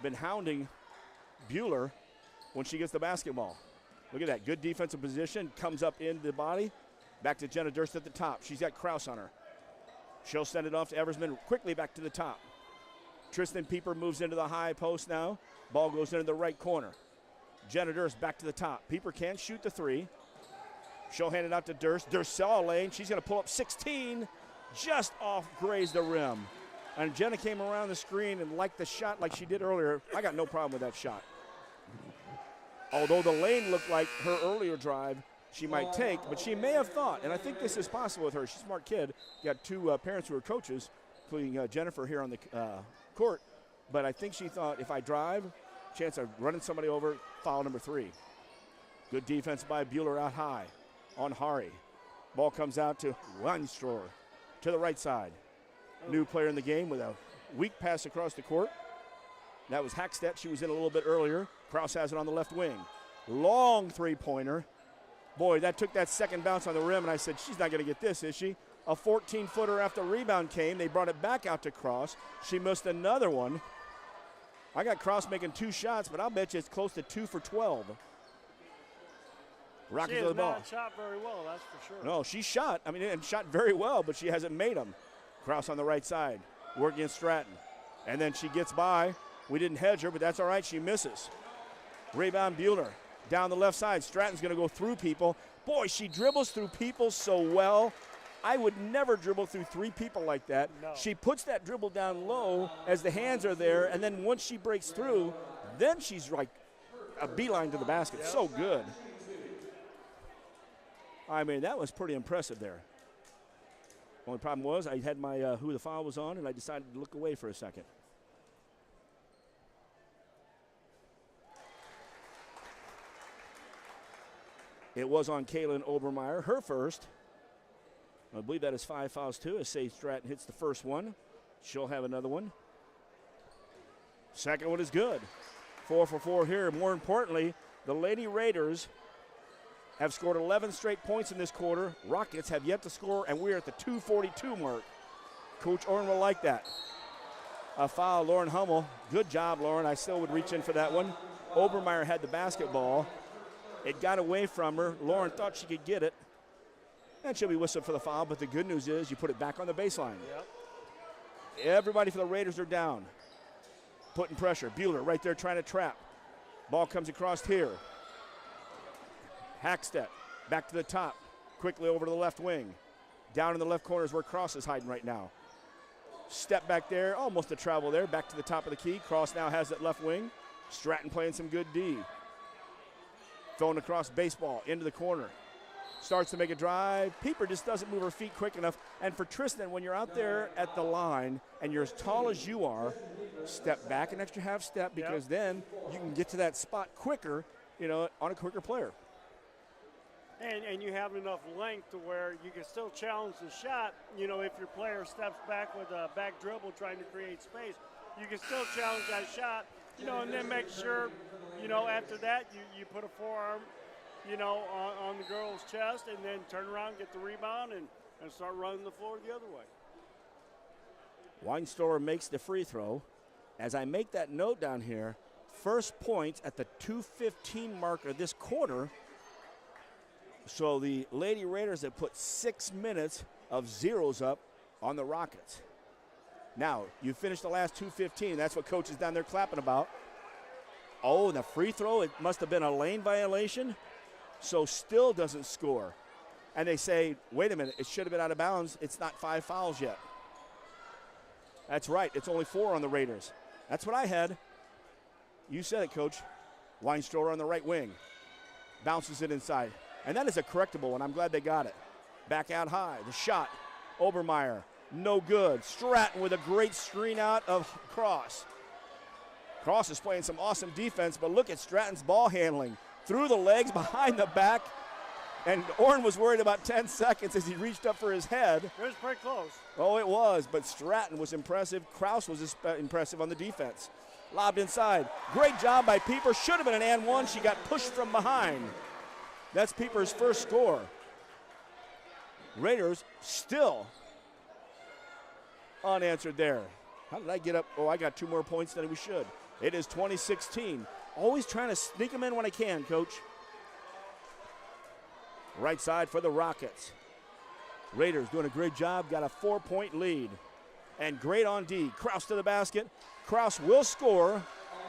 Speaker 1: been hounding Bueller when she gets the basketball. Look at that, good defensive position, comes up into the body. Back to Jenna Durst at the top. She's got Kraus on her. She'll send it off to Eversman, quickly back to the top. Tristan Pieper moves into the high post now. Ball goes into the right corner. Jenna Durst back to the top. Pieper can't shoot the 3. She'll hand it out to Durst. Durst saw a lane. She's going to pull up 16, just off graze the rim. And Jenna came around the screen and liked the shot like she did earlier. I got no problem with that shot. Although the lane looked like her earlier drive she might take, but she may have thought, and I think this is possible with her. She's a smart kid. Got 2 parents who are coaches, including Jennifer here on the court. But I think she thought, if I drive, chance of running somebody over, foul number 3. Good defense by Bueller out high on Hari. Ball comes out to Weinstroller to the right side. New player in the game with a weak pass across the court. That was Hackstedt. She was in a little bit earlier. Kraus has it on the left wing. Long 3-pointer. Boy, that took that second bounce on the rim, and I said, she's not going to get this, is she? A 14-footer after rebound came. They brought it back out to Kraus. She missed another one. I got Kraus making 2 shots, but I'll bet you it's close to 2 for 12. Rockets
Speaker 2: she
Speaker 1: with
Speaker 2: has
Speaker 1: the ball.
Speaker 2: not shot very well, that's for sure.
Speaker 1: No, she shot. I mean, and shot very well, but she hasn't made them. Kraus on the right side, working against Stratton. And then she gets by. We didn't hedge her, but that's all right. She misses. Rebound Bueller down the left side. Stratton's going to go through people. Boy, she dribbles through people so well. I would never dribble through 3 people like that.
Speaker 2: No.
Speaker 1: She puts that dribble down low as the hands are there, and then once she breaks through, then she's like a beeline to the basket.
Speaker 2: Yep.
Speaker 1: So good. I mean, that was pretty impressive there. Only problem was I had my who the foul was on, and I decided to look away for a second. It was on Kaylin Obermeyer, her first. I believe that is 5 fouls too, as Sage Stratton hits the first one. She'll have another one. Second one is good. 4 for 4 here. More importantly, the Lady Raiders have scored 11 straight points in this quarter. Rockets have yet to score, and we're at the 2:42 mark. Coach Orrin will like that. A foul, Lauren Hummel. Good job, Lauren. I still would reach in for that one. Obermeyer had the basketball. It got away from her. Lauren thought she could get it. And she'll be whistled for the foul, but the good news is you put it back on the baseline.
Speaker 2: Yep.
Speaker 1: Everybody for the Raiders are down. Putting pressure. Bueller right there trying to trap. Ball comes across here. Hackstead back to the top. Quickly over to the left wing. Down in the left corner is where Cross is hiding right now. Step back there. Almost a travel there. Back to the top of the key. Cross now has that left wing. Stratton playing some good D. Throwing across baseball into the corner. Starts to make a drive. Pieper just doesn't move her feet quick enough. And for Tristan, when you're out there at the line and you're as tall as you are, step back an extra half step because then you can get to that spot quicker, on a quicker player.
Speaker 2: And you have enough length to where you can still challenge the shot. If your player steps back with a back dribble trying to create space, you can still challenge that shot, and then make sure, after that you put a forearm, on the girl's chest and then turn around, get the rebound, and start running the floor the other way.
Speaker 1: Weinstorer makes the free throw. As I make that note down here, first points at the 2:15 mark of this quarter. So the Lady Raiders have put 6 minutes of zeros up on the Rockets. Now, you finished the last 2:15. That's what Coach is down there clapping about. Oh, the free throw, it must have been a lane violation. So still doesn't score. And they say, wait a minute, it should have been out of bounds. It's not 5 fouls yet. That's right, it's only 4 on the Raiders. That's what I had. You said it, Coach. Weinstorer on the right wing. Bounces it inside. And that is a correctable one. I'm glad they got it. Back out high. The shot. Obermeyer. No good. Stratton with a great screen out of Cross. Cross is playing some awesome defense, but look at Stratton's ball handling. Through the legs, behind the back. And Orrin was worried about 10 seconds as he reached up for his head.
Speaker 2: It was pretty close.
Speaker 1: Oh, it was, but Stratton was impressive. Kraus was impressive on the defense. Lobbed inside. Great job by Pieper. Should have been an and one. She got pushed from behind. That's Pieper's first score. Raiders still unanswered there. How did I get up? Oh, I got 2 more points than we should. It is 2016. Always trying to sneak them in when I can, Coach. Right side for the Rockets. Raiders doing a great job. Got a 4-point lead. And great on D. Kraus to the basket. Kraus will score.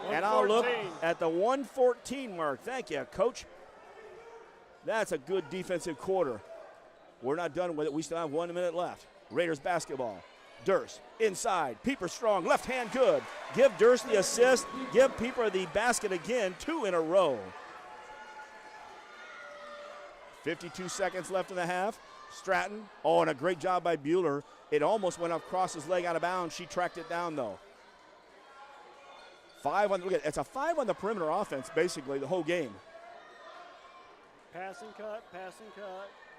Speaker 1: And I'll look at the 1:14 mark. Thank you, Coach. That's a good defensive quarter. We're not done with it. We still have 1 minute left. Raiders basketball. Durst inside. Pieper strong. Left hand good. Give Durst the assist. Give Pieper the basket again. 2 in a row. 52 seconds left in the half. Stratton. Oh, and a great job by Bueller. It almost went across his leg out of bounds. She tracked it down, though. 5 on. Look at it's a 5 on the perimeter offense, basically the whole game.
Speaker 2: Passing cut.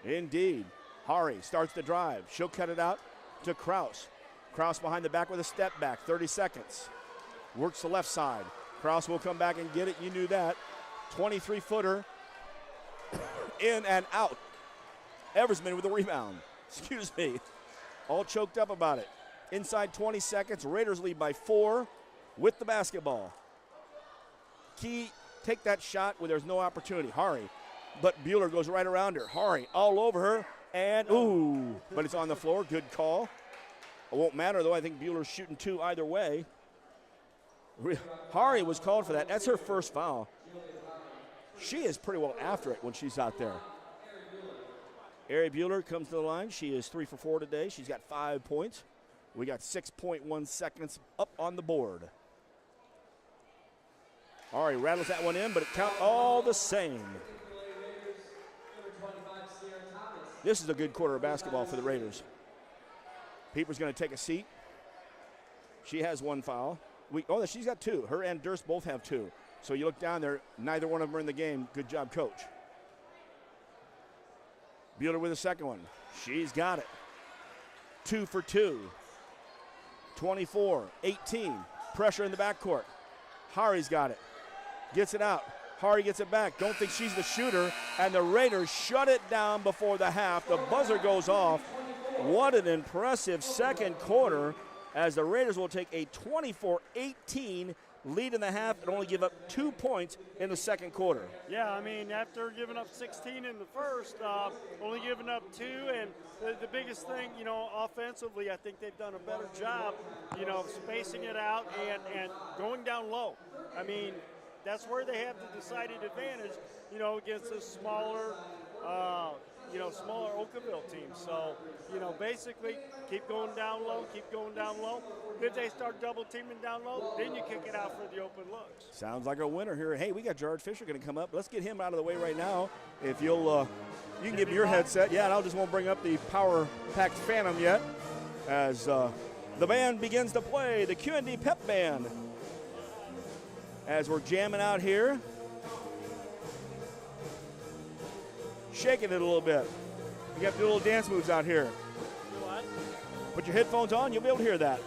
Speaker 1: Indeed. Hari starts the drive. She'll cut it out to Kraus. Kraus behind the back with a step back. 30 seconds. Works the left side. Kraus will come back and get it. You knew that. 23-footer. In and out. Eversman with the rebound. Excuse me. All choked up about it. Inside 20 seconds. Raiders lead by 4 with the basketball. Key, take that shot where there's no opportunity. Hari but Bueller goes right around her. Hari all over her, and ooh, but it's on the floor. Good call. It won't matter, though. I think Bueller's shooting 2 either way. Hari was called for that. That's her first foul. She is pretty well after it when she's out there. Ari Bueller comes to the line. She is 3 for 4 today. She's got 5 points. We got 6.1 seconds up on the board. Ari rattles that one in, but it counts all the same. This is a good quarter of basketball for the Raiders. Pieper's going to take a seat. She has 1 foul. She's got 2. Her and Durst both have 2. So you look down there, neither one of them are in the game. Good job, coach. Bueller with a second one. She's got it. 2 for 2. 24-18. Pressure in the backcourt. Hari's got it. Gets it out. Hari gets it back. Don't think she's the shooter. And the Raiders shut it down before the half. The buzzer goes off. What an impressive second quarter as the Raiders will take a 24-18 lead in the half and only give up 2 points in the second quarter.
Speaker 2: Yeah, I mean, after giving up 16 in the first, only giving up 2, and the biggest thing, offensively, I think they've done a better job, spacing it out and going down low. I mean, that's where they have the decided advantage, against this smaller Okawville team. So, basically keep going down low. If they start double teaming down low, then you kick it out for the open looks.
Speaker 1: Sounds like a winner here. Hey, we got Gerard Fisher going to come up. Let's get him out of the way right now. If you'll, you can give me your headset. Yeah, and I just won't bring up the power-packed Phantom yet as the band begins to play, the QND Pep Band. As we're jamming out here. Shaking it a little bit. We got to do little dance moves out here.
Speaker 2: What?
Speaker 1: Put your headphones on, you'll be able to hear that.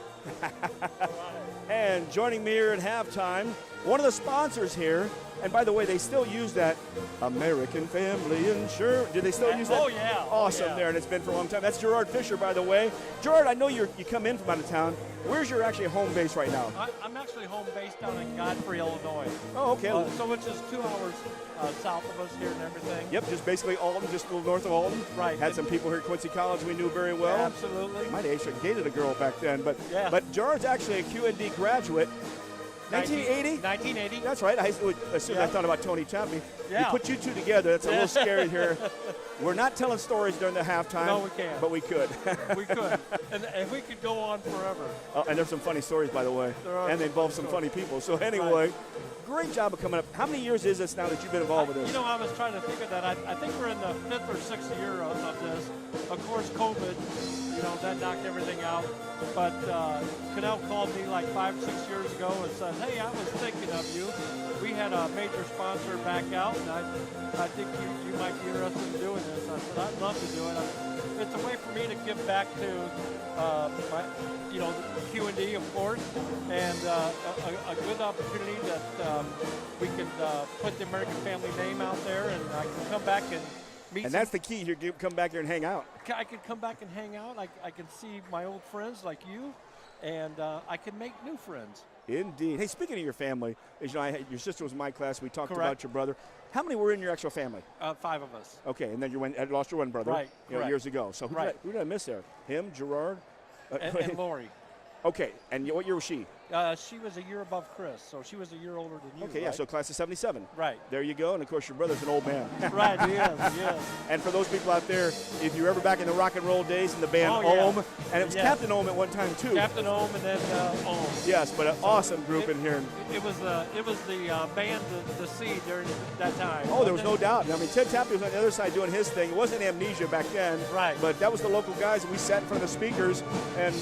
Speaker 1: And joining me here at halftime, one of the sponsors here, and by the way, they still use that American Family Insurance. Do they still use that?
Speaker 2: Oh, yeah.
Speaker 1: Awesome there, and it's been for a long time. That's Gerard Fisher, by the way. Gerard, I know you come in from out of town. Where's your actually home base right now?
Speaker 4: I'm actually home based down in Godfrey, Illinois.
Speaker 1: Oh, okay.
Speaker 4: So which is 2 hours south of us here and everything.
Speaker 1: Yep, just basically Alton, just a little north of Alton.
Speaker 4: Right.
Speaker 1: Had some people here at Quincy College we knew very well.
Speaker 4: Yeah, absolutely.
Speaker 1: Might have actually dated a girl back then, but
Speaker 4: Yeah.
Speaker 1: but Gerard's actually a QND graduate. 1980?
Speaker 4: 1980.
Speaker 1: That's right. As soon as I thought about Tony Chappie.
Speaker 4: Yeah.
Speaker 1: You put you two together, that's a little scary here. We're not telling stories during the halftime.
Speaker 4: No, we can't.
Speaker 1: But we could.
Speaker 4: We could. And we could go on forever.
Speaker 1: And there's some funny stories, by the way.
Speaker 4: There are.
Speaker 1: And they involve some funny people. So anyway,
Speaker 4: Right.
Speaker 1: great job of coming up. How many years is this now that you've been involved with this?
Speaker 4: I was trying to think of that. I think we're in the 5th or 6th year of this. Of course, COVID, that knocked everything out. But Canal called me like 5 or 6 years ago and said, hey, I was thinking of you. We had a major sponsor back out, and I think you might be interested in doing this. I said, I'd love to do it. It's a way for me to give back to my, QND, of course, and a good opportunity that we can put the American Family name out there, and I can come back and meet.
Speaker 1: And that's the key here. Come back here and hang out.
Speaker 4: I can come back and hang out. I can see my old friends like you, and I can make new friends.
Speaker 1: Indeed. Hey, speaking of your family, as your sister was in my class. We talked
Speaker 4: Correct.
Speaker 1: about your brother. How many were in your actual family?
Speaker 4: 5 of us.
Speaker 1: Okay, and then you lost your one brother
Speaker 4: Right, correct.
Speaker 1: years ago. So who did I miss there? Him, Gerard?
Speaker 4: And Lori.
Speaker 1: Okay, and what year was she?
Speaker 4: She was a year above Chris, so she was a year older than you.
Speaker 1: Okay, yeah,
Speaker 4: right?
Speaker 1: so class of 77.
Speaker 4: Right.
Speaker 1: There you go, and of course your brother's an old man.
Speaker 4: Right, yes.
Speaker 1: And for those people out there, if you're ever back in the rock and roll days in the band
Speaker 4: Oh, yeah.
Speaker 1: Ohm, and it was Captain Ohm at one time too.
Speaker 4: Captain Ohm and then Ohm.
Speaker 1: Yes, but an awesome group in here.
Speaker 4: It was the band to see during that time.
Speaker 1: Oh, there was no doubt. I mean, Ted Tappy was on the other side doing his thing. It wasn't Amnesia back then.
Speaker 4: Right.
Speaker 1: But that was the local guys, and we sat in front of the speakers, and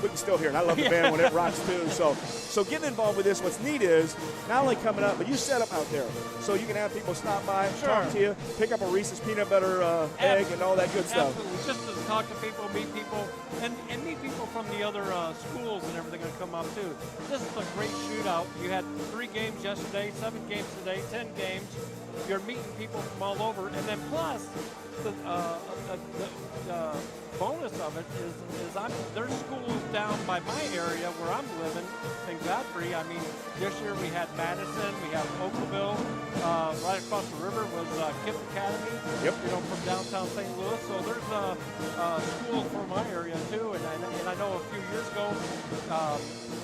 Speaker 1: we can still hear it. I love the band when it rocks too. So getting involved with this, what's neat is not only coming up, but you set up out there. So you can have people stop by, talk to you, pick up a Reese's peanut butter egg and all that good stuff.
Speaker 4: Absolutely. Just to talk to people, meet people, and meet people from the other schools and everything that come up too. This is a great shootout. You had 3 games yesterday, 7 games today, 10 games. you're meeting people from all over, and then plus the bonus of it is there's schools down by my area where I'm living in Godfrey. I mean, this year we had Madison, we have Okawville, right across the river was KIPP Academy.
Speaker 1: Yep.
Speaker 4: You know, from downtown St. Louis. So there's schools for my area too, and I know a few years ago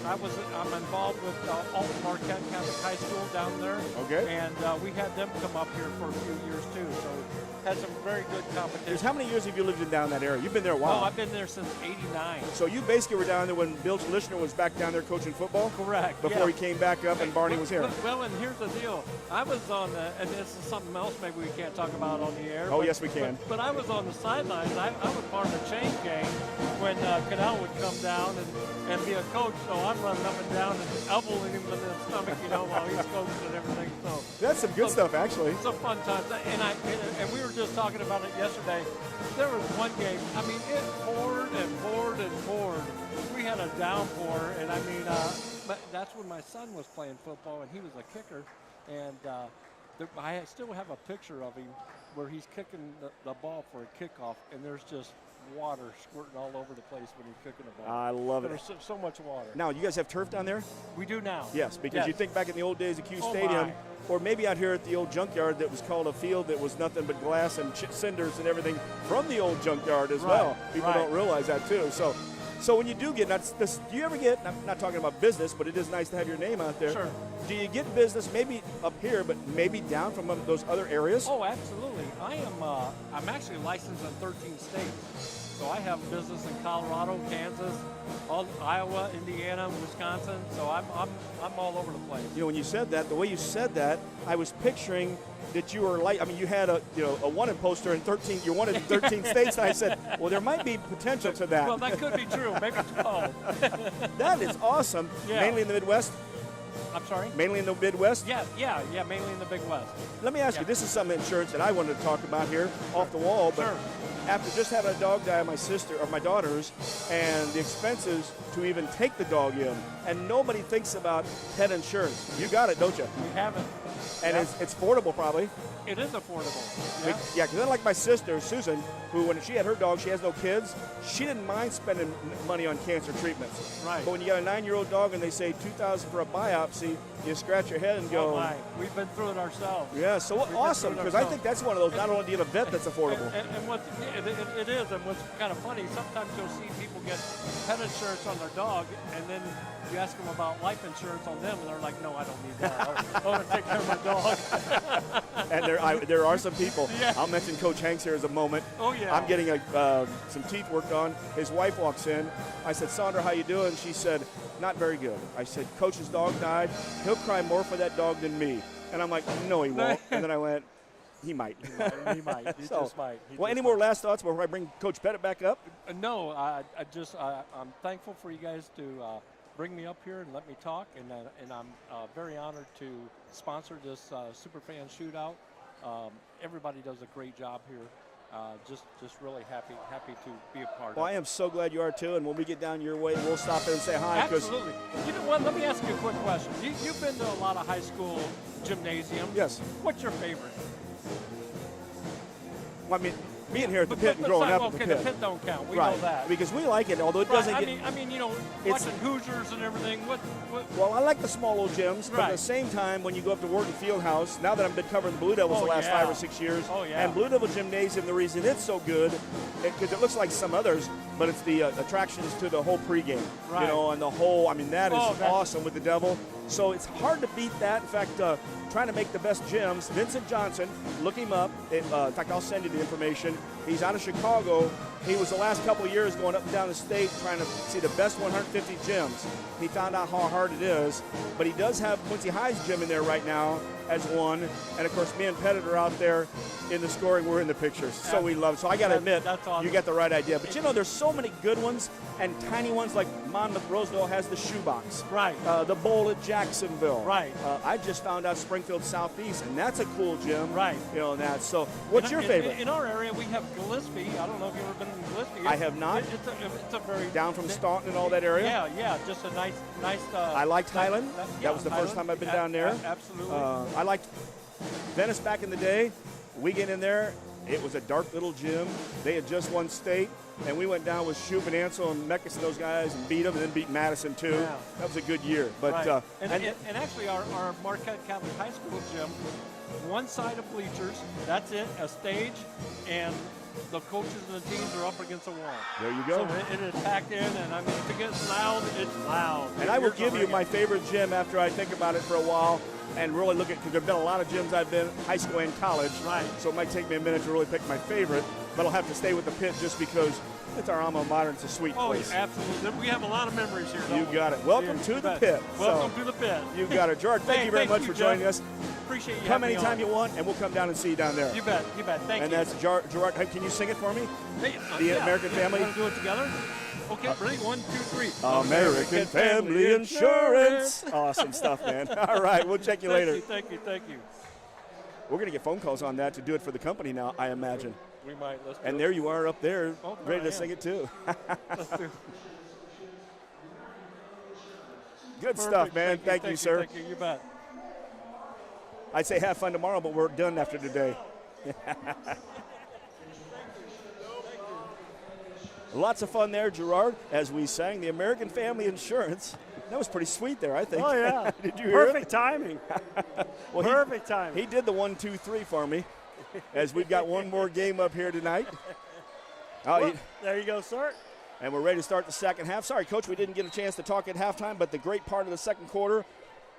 Speaker 4: I'm involved with Alton Marquette Catholic High School down there.
Speaker 1: Okay.
Speaker 4: And we had them come up here for a few years too. So had some very good competition.
Speaker 1: How many years have you lived in down that area? You've been there a while.
Speaker 4: Oh, I've been there since '89.
Speaker 1: So you basically were down there when Bill Lischner was back down there coaching football?
Speaker 4: Correct.
Speaker 1: Before
Speaker 4: yeah.
Speaker 1: he came back up and Barney was here.
Speaker 4: Well, and here's the deal. I was on the, and this is something else maybe we can't talk about on the air.
Speaker 1: Oh,
Speaker 4: but,
Speaker 1: yes, we can.
Speaker 4: But I was on the sidelines. I was part of the chain gang when Canal would come down and be a coach. So I'm running up and down and elbowing him in the stomach, you know, while he's coaching and everything. So
Speaker 1: that's some good stuff, actually.
Speaker 4: Some fun times. And we were just talking about it yesterday. There was one game. I mean, it poured and poured and poured. We had a downpour, and I mean, but that's when my son was playing football, and he was a kicker. And I still have a picture of him where he's kicking the ball for a kickoff, and there's just water squirting all over the place when he's kicking the ball.
Speaker 1: I love it.
Speaker 4: There's so much water.
Speaker 1: Now, you guys have turf down there?
Speaker 4: We do now.
Speaker 1: Yes, because you think back in the old days of Q Stadium,
Speaker 4: my.
Speaker 1: or maybe out here at the old junkyard that was called a field that was nothing but glass and cinders and everything from the old junkyard as well. People don't realize that too. So when you do get, do you ever get, I'm not talking about business, but it is nice to have your name out there.
Speaker 4: Sure.
Speaker 1: Do you get business maybe up here, but maybe down from those other areas?
Speaker 4: Oh, absolutely. I'm actually licensed in 13 states. So I have business in Colorado, Kansas, Iowa, Indiana, Wisconsin. So I'm all over the place.
Speaker 1: You know, when you said that, the way you said that, I was picturing that you were you had a wanted poster in 13. You wanted in 13 states. And I said, well, there might be potential to that.
Speaker 4: Well, that could be true. Maybe 12.
Speaker 1: That is awesome.
Speaker 4: Yeah.
Speaker 1: Mainly in the Midwest.
Speaker 4: I'm sorry?
Speaker 1: Mainly in the Midwest?
Speaker 4: Yeah, mainly in the Big West.
Speaker 1: Let me ask you, this is some insurance that I wanted to talk about here off the wall, but after just having a dog die, my daughter's, and the expenses to even take the dog in, and nobody thinks about pet insurance. You got it, don't you?
Speaker 4: We have it.
Speaker 1: And it's affordable, probably.
Speaker 4: It is affordable.
Speaker 1: Yeah, because unlike my sister, Susan, who when she had her dog, she has no kids, she didn't mind spending money on cancer treatments.
Speaker 4: Right.
Speaker 1: But when you got a 9-year-old dog and they say $2,000 for a biopsy, you scratch your head and go,
Speaker 4: oh my, we've been through it ourselves.
Speaker 1: Yeah, so awesome, because I think that's one of those, not only do you have a vet that's affordable.
Speaker 4: And what it is, and what's kind of funny, sometimes you'll see people get pet insurance on their dog, and then you ask them about life insurance on them, and they're like, no, I don't need that. I want to take care of my dog.
Speaker 1: And there are some people. Yeah. I'll mention Coach Hanks here as a moment.
Speaker 4: Oh, yeah.
Speaker 1: I'm getting some teeth worked on. His wife walks in. I said, Sandra, how you doing? She said, not very good. I said, Coach's dog died. He'll cry more for that dog than me. And I'm like, no, he won't. And then I went, he might.
Speaker 4: He might. He just might.
Speaker 1: Any more last thoughts before I bring Coach Pettit back up?
Speaker 4: No, I'm thankful for you guys to bring me up here and let me talk, and I'm very honored to sponsor this Superfan Shootout. Everybody does a great job here. Just really happy to be a part of it.
Speaker 1: Well, I am so glad you are too, and when we get down your way, we'll stop in and say hi.
Speaker 4: Absolutely. You know what? Let me ask you a quick question. You've been to a lot of high school gymnasiums.
Speaker 1: Yes.
Speaker 4: What's your favorite?
Speaker 1: Well, I mean, being here at the pit and growing up at the pit.
Speaker 4: The pit don't count. We know that.
Speaker 1: Because we like it, although it doesn't get...
Speaker 4: I mean, you know, watching Hoosiers and everything. What?
Speaker 1: Well, I like the small old gyms, but at the same time, when you go up to Wharton Fieldhouse, now that I've been covering the Blue Devils the last 5 or 6 years, and Blue Devil Gymnasium, the reason it's so good, because it looks like some others, but it's the attractions to the whole pregame, you know, and the whole, I mean, that is awesome with the Devil. So it's hard to beat that. In fact, trying to make the best gyms, Vincent Johnson, look him up. In fact, I'll send you the information. He's out of Chicago. He was the last couple of years going up and down the state trying to see the best 150 gyms. He found out how hard it is, but he does have Quincy High's gym in there right now as one. And of course, me and Pettit are out there in the scoring. We're in the pictures, so we love it. So I got to admit,
Speaker 4: awesome.
Speaker 1: You got the right idea. But you know, there's so many good ones and tiny ones like Monmouth Roseville has the shoebox.
Speaker 4: Right.
Speaker 1: The bowl at Jacksonville.
Speaker 4: Right.
Speaker 1: I just found out Springfield Southeast, and that's a cool gym.
Speaker 4: Right.
Speaker 1: You know that. So, what's your favorite?
Speaker 4: In our area, we have Gillespie. I don't know if you've ever been in Gillespie.
Speaker 1: I have not.
Speaker 4: It's a very
Speaker 1: down from Staunton and all that area.
Speaker 4: Yeah. Just a nice.
Speaker 1: I liked Highland. That was the first time I've been down there.
Speaker 4: Absolutely.
Speaker 1: I liked Venice back in the day, we get in there, it was a dark little gym. They had just won state, and we went down with Shoup and Ansel and Meckes and those guys and beat them, and then beat Madison too.
Speaker 2: Yeah.
Speaker 1: That was a good year. But
Speaker 4: Right. And actually, our Marquette Catholic High School gym, one side of bleachers, that's it, a stage, and the coaches and the teams are up against a wall.
Speaker 1: there you go.
Speaker 4: So it is packed in, and I mean, if it gets loud, it's loud.
Speaker 1: And I will
Speaker 4: Ears
Speaker 1: give
Speaker 4: are
Speaker 1: you my
Speaker 4: ringing.
Speaker 1: favorite gym after I think about it for a while and really look at, because there have been a lot of gyms I've been, high school and college.
Speaker 4: Right.
Speaker 1: So it might take me a minute to really pick my favorite, but I'll have to stay with the Pit just because it's our alma mater. It's a sweet
Speaker 4: Oh,
Speaker 1: place.
Speaker 4: absolutely. We have a lot of memories here.
Speaker 1: You
Speaker 4: don't
Speaker 1: got
Speaker 4: we?
Speaker 1: it. Welcome
Speaker 4: Yeah,
Speaker 1: to
Speaker 4: you
Speaker 1: the
Speaker 4: bet.
Speaker 1: Pit.
Speaker 4: Welcome
Speaker 1: So,
Speaker 4: to the Pit.
Speaker 1: you got it. George, thank
Speaker 4: Hey,
Speaker 1: you very much
Speaker 4: you,
Speaker 1: for
Speaker 4: Jeff.
Speaker 1: joining us.
Speaker 4: Appreciate you.
Speaker 1: Come
Speaker 4: having me
Speaker 1: anytime
Speaker 4: on.
Speaker 1: you want, and we'll come down and see you down there.
Speaker 4: You bet. You bet. Thank
Speaker 1: And
Speaker 4: you.
Speaker 1: that's Gerard. Hey, can you sing it for me?
Speaker 4: Hey,
Speaker 1: the
Speaker 4: yeah.
Speaker 1: American Family?
Speaker 4: Want to do it together? Okay, ready? 1, 2, 3.
Speaker 1: American Family Insurance. Awesome stuff, man. All right, we'll check you later.
Speaker 4: Thank you.
Speaker 1: We're going to get phone calls on that to do it for the company now, I imagine.
Speaker 4: We might. Let's do
Speaker 1: And
Speaker 4: it.
Speaker 1: there you are up there,
Speaker 4: Oh,
Speaker 1: ready
Speaker 4: I
Speaker 1: to
Speaker 4: am.
Speaker 1: sing it too.
Speaker 4: Let's do it.
Speaker 1: Good stuff,
Speaker 4: Perfect.
Speaker 1: man. Thank you, sir.
Speaker 4: Thank you. You bet.
Speaker 1: I'd say have fun tomorrow, but we're done after today. Lots of fun there, Gerard, as we sang the American Family Insurance. That was pretty sweet there, I think.
Speaker 2: Oh, yeah.
Speaker 1: Did you hear
Speaker 2: Perfect timing.
Speaker 1: Well,
Speaker 2: Perfect timing.
Speaker 1: He did the 1, 2, 3 for me, as we've got one more game up here tonight.
Speaker 2: Well, there you go, sir.
Speaker 1: And we're ready to start the second half. Sorry, Coach, we didn't get a chance to talk at halftime, but the great part of the second quarter,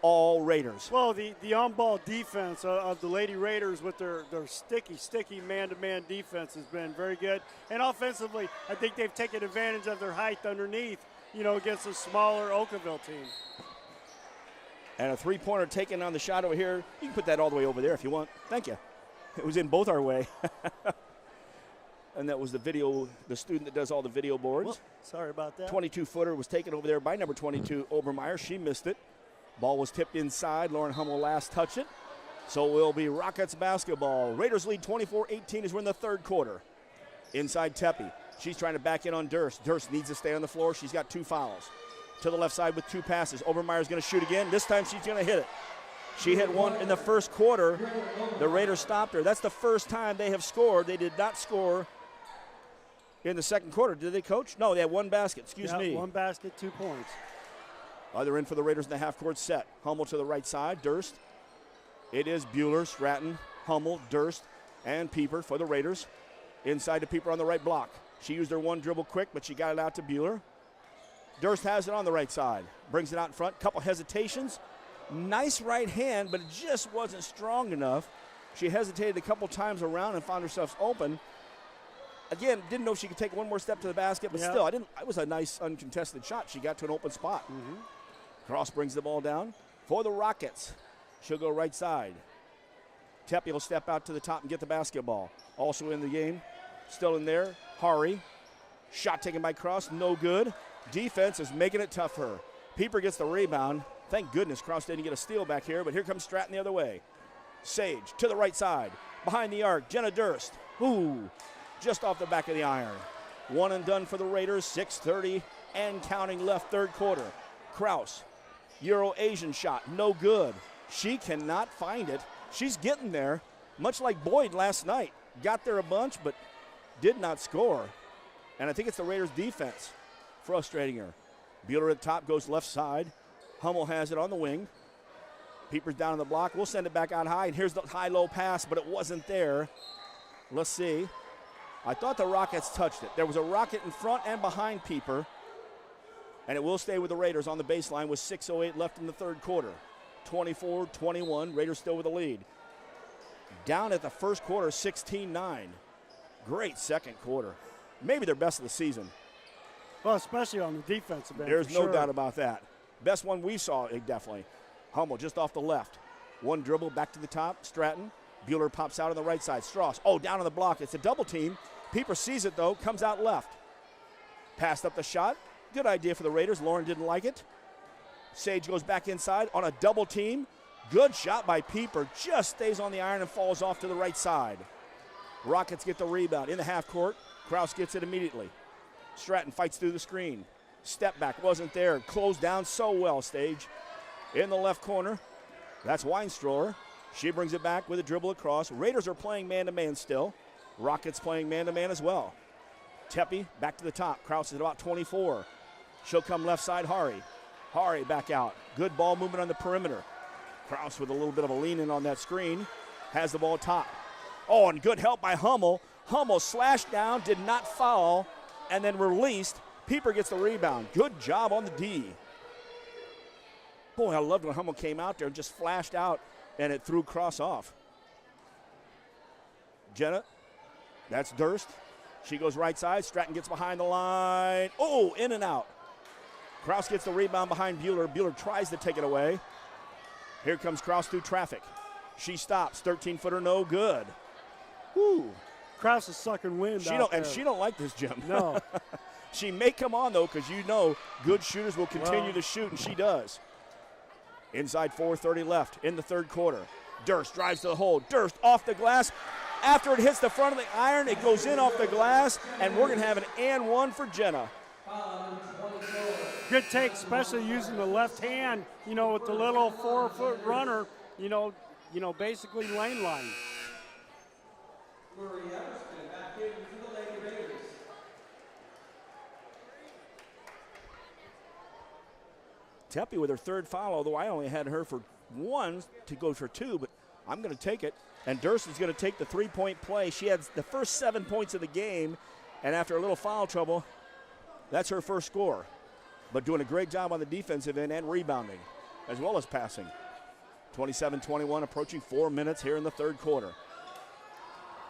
Speaker 1: all Raiders.
Speaker 2: Well, the on-ball defense of the Lady Raiders with their sticky man-to-man defense has been very good. And offensively, I think they've taken advantage of their height underneath, against a smaller Okawville team.
Speaker 1: And a three-pointer taken on the shot over here. You can put that all the way over there if you want. Thank you. It was in both our way. And that was the student that does all the video boards.
Speaker 2: Well, sorry about that.
Speaker 1: 22-footer was taken over there by number 22, Obermeyer. She missed it. Ball was tipped inside. Lauren Hummel last touched it. So it will be Rockets basketball. Raiders lead 24-18 as we're in the third quarter. Inside Tepe. She's trying to back in on Durst. Durst needs to stay on the floor. She's got 2 fouls. To the left side with 2 passes. Obermeyer's going to shoot again. This time she's going to hit it. She hit one in the first quarter. The Raiders stopped her. That's the first time they have scored. They did not score in the second quarter. Did they, Coach? No, they had 1 basket. Excuse me.
Speaker 2: 1 basket, 2 points.
Speaker 1: They're in for the Raiders in the half-court set. Hummel to the right side. Durst. It is Bueller, Stratton, Hummel, Durst, and Pieper for the Raiders. Inside to Pieper on the right block. She used her 1 dribble quick, but she got it out to Bueller. Durst has it on the right side. Brings it out in front. Couple hesitations. Nice right hand, but it just wasn't strong enough. She hesitated a couple times around and found herself open. Again, didn't know if she could take 1 more step to the basket, but still, it was a nice uncontested shot. She got to an open spot. Cross brings the ball down for the Rockets. She'll go right side. Tepe will step out to the top and get the basketball. Also in the game, still in there, Hari. Shot taken by Cross, no good. Defense is making it tough for her. Pieper gets the rebound. Thank goodness Cross didn't get a steal back here, but here comes Stratton the other way. Sage to the right side. Behind the arc, Jenna Durst. Ooh, just off the back of the iron. 1 and done for the Raiders, 6:30 and counting left third quarter. Kraus, Euro-Asian shot, no good. She cannot find it. She's getting there, much like Boyd last night. Got there a bunch, but did not score. And I think it's the Raiders' defense frustrating her. Bueller at the top, goes left side. Hummel has it on the wing. Pieper's down on the block. We'll send it back out high, and here's the high-low pass, but it wasn't there. Let's see. I thought the Rockets touched it. There was a Rocket in front and behind Pieper, and it will stay with the Raiders on the baseline with 6:08 left in the third quarter. 24-21, Raiders still with the lead. Down at the first quarter, 16-9. Great second quarter. Maybe their best of the season.
Speaker 2: Well, especially on the defensive end.
Speaker 1: There's
Speaker 2: for
Speaker 1: no
Speaker 2: sure.
Speaker 1: doubt about that. Best one we saw, definitely. Hummel just off the left. 1 dribble back to the top. Stratton. Bueller pops out on the right side. Strauss, down on the block. It's a double team. Pieper sees it, though, comes out left. Passed up the shot. Good idea for the Raiders. Lauren didn't like it. Sage goes back inside on a double team. Good shot by Pieper. Just stays on the iron and falls off to the right side. Rockets get the rebound in the half court. Kraus gets it immediately. Stratton fights through the screen. Step back wasn't there. Closed down so well, Stage. In the left corner, that's Weinstroller. She brings it back with a dribble across. Raiders are playing man-to-man still. Rockets playing man-to-man as well. Tepe back to the top. Kraus is about 24. She'll come left side, Hari. Hari back out. Good ball movement on the perimeter. Kraus with a little bit of a lean in on that screen. Has the ball top. Oh, and good help by Hummel. Hummel slashed down, did not foul, and then released. Pieper gets the rebound. Good job on the D. Boy, I loved when Hummel came out there and just flashed out, and it threw Kraus off. Jenna, that's Durst. She goes right side. Stratton gets behind the line. Oh, in and out. Kraus gets the rebound behind Bueller. Bueller tries to take it away. Here comes Kraus through traffic. She stops. 13-footer, no good. Woo.
Speaker 2: Kraus is sucking wind
Speaker 1: She
Speaker 2: out
Speaker 1: don't,
Speaker 2: there.
Speaker 1: and she don't like this, Jim.
Speaker 2: No.
Speaker 1: She may come on, though, because you know good shooters will continue to shoot, and she does. Inside 4:30 left in the third quarter. Durst drives to the hole. Durst off the glass. After it hits the front of the iron, it goes in off the glass, and we're going to have an and one for Jenna.
Speaker 2: Good take, especially using the left hand, you know, with the little 4-foot runner, you know, basically lane line.
Speaker 3: Marie Eversman back in for the Lady Raiders.
Speaker 1: Tepe with her third foul, although I only had her for one to go for two, but I'm going to take it. And Durst is going to take the three-point play. She had the first 7 points of the game, and after a little foul trouble, that's her first score. But doing a great job on the defensive end and rebounding, as well as passing. 27-21, approaching 4 minutes here in the third quarter.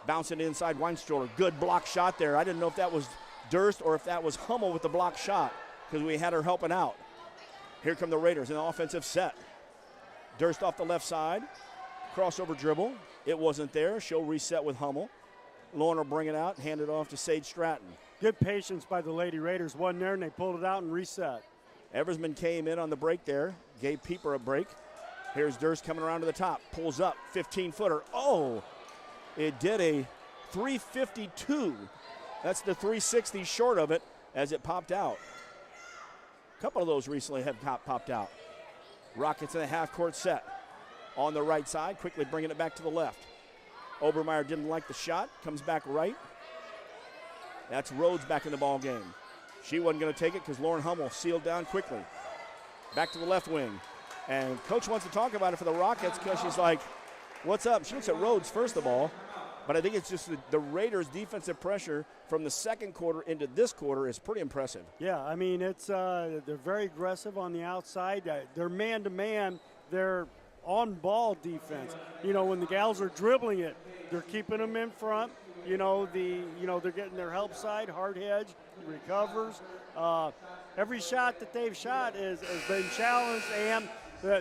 Speaker 1: Bouncing inside Weinstroller. Good block shot there. I didn't know if that was Durst or if that was Hummel with the block shot because we had her helping out. Here come the Raiders in the offensive set. Durst off the left side. Crossover dribble. It wasn't there. She'll reset with Hummel. Lauren will bring it out and hand it off to Sage Stratton.
Speaker 2: Good patience by the Lady Raiders. Wasn't there, and they pulled it out and reset.
Speaker 1: Eversman came in on the break there. Gave Pieper a break. Here's Durst coming around to the top. Pulls up. 15-footer. Oh! It did a 352. That's the 360 short of it as it popped out. A couple of those recently have popped out. Rockets in a half-court set. On the right side, quickly bringing it back to the left. Obermeyer didn't like the shot. Comes back right. That's Rhodes back in the ball game. She wasn't going to take it because Lauren Hummel sealed down quickly. Back to the left wing. And Coach wants to talk about it for the Rockets because she's like, what's up? She looks at Rhodes first of all, but I think it's just the Raiders' defensive pressure from the second quarter into this quarter is pretty impressive.
Speaker 2: Yeah, I mean, it's they're very aggressive on the outside. They're man-to-man. They're on-ball defense. You know, when the gals are dribbling it, they're keeping them in front. You know, they're getting their help side, hard hedge, recovers. Every shot that they've shot has been challenged, and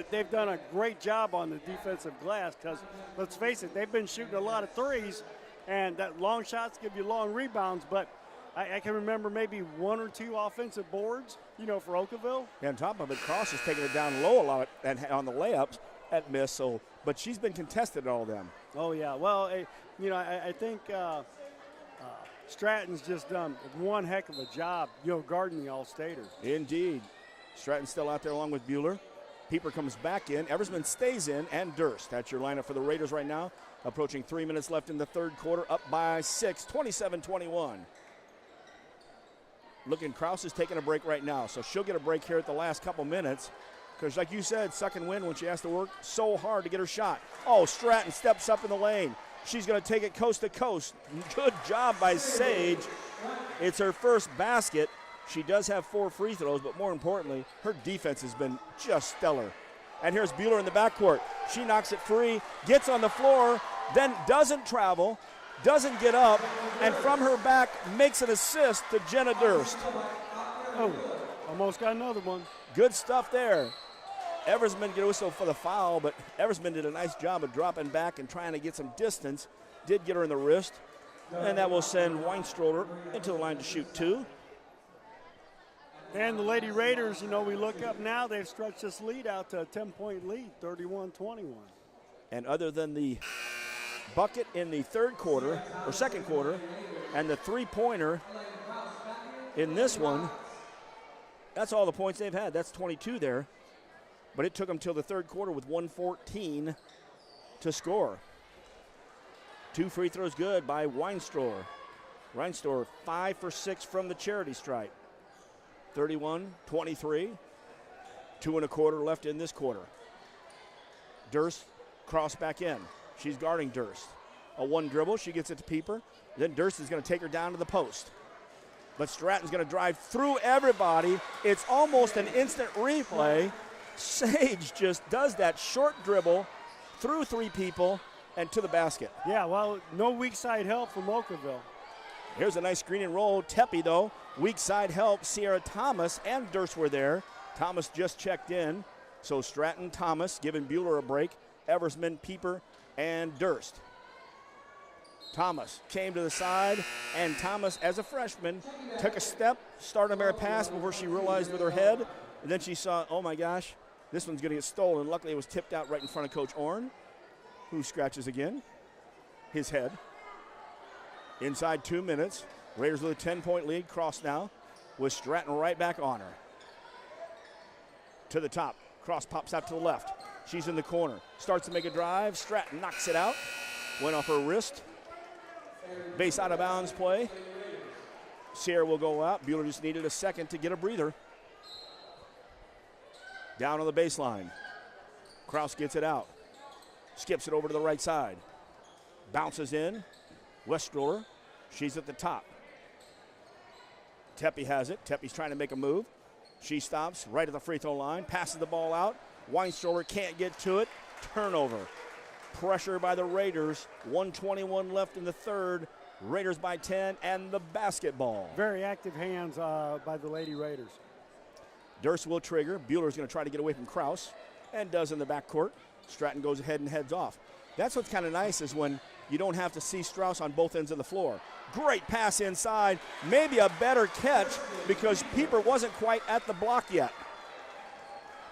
Speaker 2: they've done a great job on the defensive glass because, let's face it, they've been shooting a lot of threes, and that long shots give you long rebounds, but I can remember maybe one or two offensive boards, you know, for Okawville.
Speaker 1: And on top of it, Cross is taking it down low a lot and on the layups at miss, so, but she's been contested at all of them.
Speaker 2: Oh, yeah. Well, you know, I think Stratton's just done one heck of a job, you know, guarding the All-Stater.
Speaker 1: Indeed. Stratton's still out there along with Bueller. Pieper comes back in. Eversman stays in, and Durst. That's your lineup for the Raiders right now. Approaching 3 minutes left in the third quarter, up by 6, 27-21. Looking, Kraus is taking a break right now, so she'll get a break here at the last couple minutes because, like you said, sucking wind when she has to work so hard to get her shot. Oh, Stratton steps up in the lane. She's going to take it coast to coast. Good job by Sage. It's her first basket. She does have 4 free throws, but more importantly, her defense has been just stellar. And here's Bueller in the backcourt. She knocks it free, gets on the floor, then doesn't travel, doesn't get up, and from her back makes an assist to Jenna Durst.
Speaker 2: Oh, almost got another one.
Speaker 1: Good stuff there. Eversman get a whistle for the foul, but Eversman did a nice job of dropping back and trying to get some distance. Did get her in the wrist, and that will send Weinstroller into the line to shoot 2.
Speaker 2: And the Lady Raiders, you know, we look up now, they've stretched this lead out to a 10-point lead, 31-21.
Speaker 1: And other than the bucket in the third quarter, or second quarter, and the three-pointer in this one, that's all the points they've had. That's 22 there. But it took them till the third quarter with 1:14 to score. 2 free throws good by Weinstrohr. Weinstrohr 5 for 6 from the charity stripe. 31-23. 2 1/4 left in this quarter. Durst cross back in. She's guarding Durst. A 1 dribble, she gets it to Pieper. Then Durst is going to take her down to the post. But Stratton's going to drive through everybody. It's almost an instant replay. Sage just does that short dribble through 3 people and to the basket.
Speaker 2: Yeah, well, no weak side help from Okawville.
Speaker 1: Here's a nice screen and roll. Tepe, though, weak side help. Sierra Thomas and Durst were there. Thomas just checked in. So Stratton, Thomas, giving Bueller a break. Eversman, Pieper, and Durst. Thomas came to the side, and Thomas, as a freshman, took a step, started a pass before she realized with her head, and then she saw, oh my gosh, this one's going to get stolen. Luckily, it was tipped out right in front of Coach Orn, who scratches again, his head. Inside 2 minutes, Raiders with a 10-point lead, cross now, with Stratton right back on her. To the top, cross pops out to the left. She's in the corner, starts to make a drive. Stratton knocks it out, went off her wrist. Base out of bounds play. Sierra will go out. Bueller just needed a second to get a breather. Down on the baseline. Kraus gets it out. Skips it over to the right side. Bounces in. Westroller. She's at the top. Tepe has it. Tepe's trying to make a move. She stops right at the free throw line. Passes the ball out. Weinstroller can't get to it. Turnover. Pressure by the Raiders. 1:21 left in the third. Raiders by 10 and the basketball.
Speaker 2: Very active hands by the Lady Raiders.
Speaker 1: Durst will trigger. Bueller's going to try to get away from Kraus and does in the backcourt. Stratton goes ahead and heads off. That's what's kind of nice is when you don't have to see Strauss on both ends of the floor. Great pass inside. Maybe a better catch because Pieper wasn't quite at the block yet.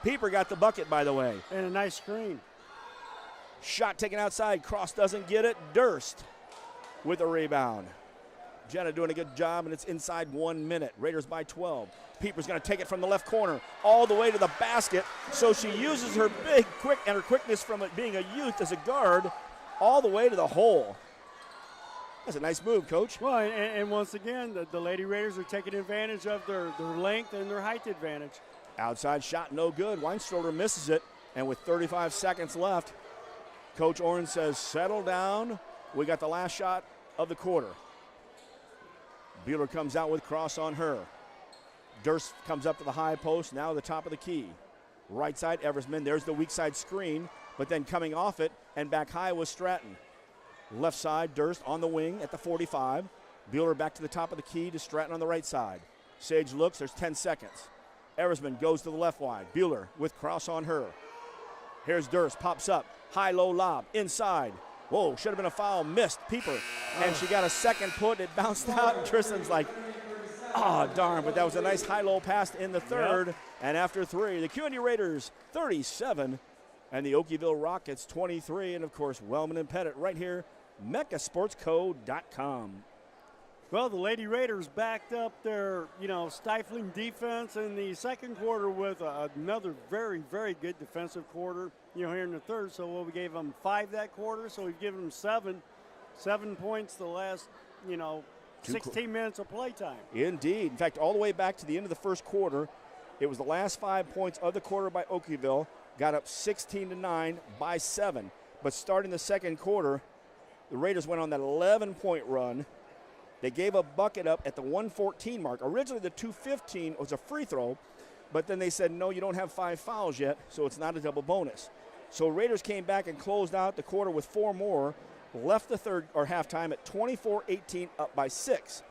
Speaker 1: Pieper got the bucket, by the way.
Speaker 2: And a nice screen.
Speaker 1: Shot taken outside. Cross doesn't get it. Durst with a rebound. Jenna doing a good job, and it's inside 1 minute. Raiders by 12. Pieper's going to take it from the left corner all the way to the basket. So she uses her her quickness from it being a youth as a guard all the way to the hole. That's a nice move, Coach.
Speaker 2: Well, and once again, the Lady Raiders are taking advantage of their length and their height advantage.
Speaker 1: Outside shot, no good. Weinstroller misses it, and with 35 seconds left, Coach Oren says, settle down. We got the last shot of the quarter. Bueller comes out with Cross on her. Durst comes up to the high post, now the top of the key. Right side, Eversman. There's the weak side screen, but then coming off it and back high was Stratton. Left side, Durst on the wing at the 45. Bueller back to the top of the key to Stratton on the right side. Sage looks, there's 10 seconds. Eversman goes to the left wide. Bueller with Cross on her. Here's Durst, pops up. High-low lob, inside. Whoa, should have been a foul, missed. Pieper, and she got a second put. It bounced out, and Tristan's like, oh, darn. But that was a nice high-low pass in the third. Yep. And after 3, the QND Raiders 37, and the Okawville Rockets 23. And, of course, Wellman and Pettit right here, MeccaSportsCo.com.
Speaker 2: Well, the Lady Raiders backed up their, stifling defense in the second quarter with another very, very good defensive quarter, here in the third. So we gave them 5 that quarter, so we've given them 7 points the last, 16 minutes of playtime.
Speaker 1: Indeed. In fact, all the way back to the end of the first quarter, it was the last 5 points of the quarter by Okawville, got up 16-9 by 7. But starting the second quarter, the Raiders went on that 11-point run. They gave a bucket up at the 1:14 mark. Originally, the 2:15 was a free throw, but then they said, no, you don't have 5 fouls yet, so it's not a double bonus. So Raiders came back and closed out the quarter with 4 more, left the third or halftime at 24-18, up by 6.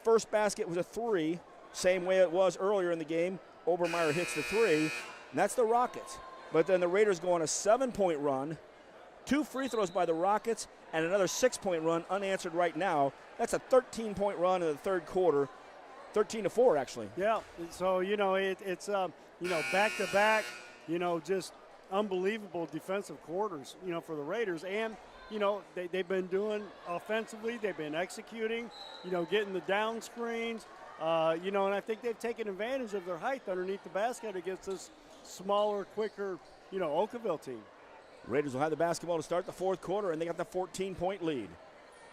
Speaker 1: First basket was a 3, same way it was earlier in the game. Obermeyer hits the 3, and that's the Rockets. But then the Raiders go on a 7-point run, 2 free throws by the Rockets, and another 6-point run unanswered right now. That's a 13-point run in the third quarter, 13-4 actually.
Speaker 2: Yeah, so, it's back-to-back, just unbelievable defensive quarters, for the Raiders. And, they've been doing offensively, they've been executing, getting the down screens, and I think they've taken advantage of their height underneath the basket against this smaller, quicker, Okawville team.
Speaker 1: Raiders will have the basketball to start the fourth quarter, and they got the 14-point lead.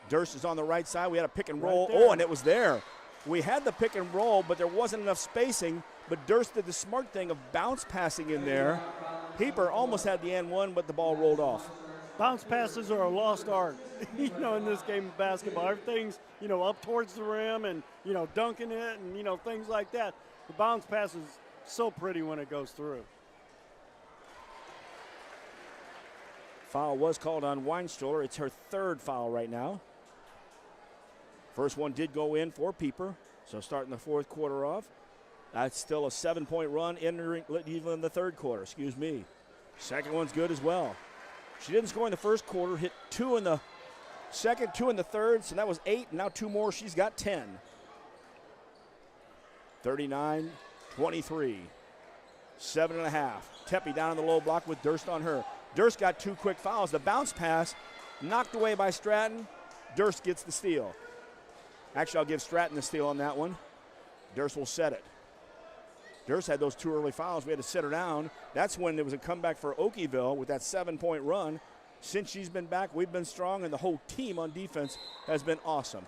Speaker 1: Durst is on the right side. We had a pick and roll.
Speaker 2: Right there.
Speaker 1: Oh, and it was there. We had the pick and roll, but there wasn't enough spacing. But Durst did the smart thing of bounce passing in there. Pieper almost had the and one, but the ball rolled off.
Speaker 2: Bounce passes are a lost art, in this game of basketball. Everything's, up towards the rim and, dunking it and, things like that. The bounce pass is so pretty when it goes through.
Speaker 1: Foul was called on Weinstoller. It's her third foul right now. First one did go in for Pieper, so starting the fourth quarter off. That's still a 7-point run entering even in the third quarter, Second one's good as well. She didn't score in the first quarter, hit 2 in the second, 2 in the third, so that was 8, and now 2 more. She's got 10. 39-23. 7.5. Tepe down in the low block with Durst on her. Durst got 2 quick fouls. The bounce pass knocked away by Stratton. Durst gets the steal. Actually, I'll give Stratton the steal on that one. Durst will set it. Durst had those 2 early fouls. We had to set her down. That's when there was a comeback for Okawville with that 7-point run. Since she's been back, we've been strong, and the whole team on defense has been awesome.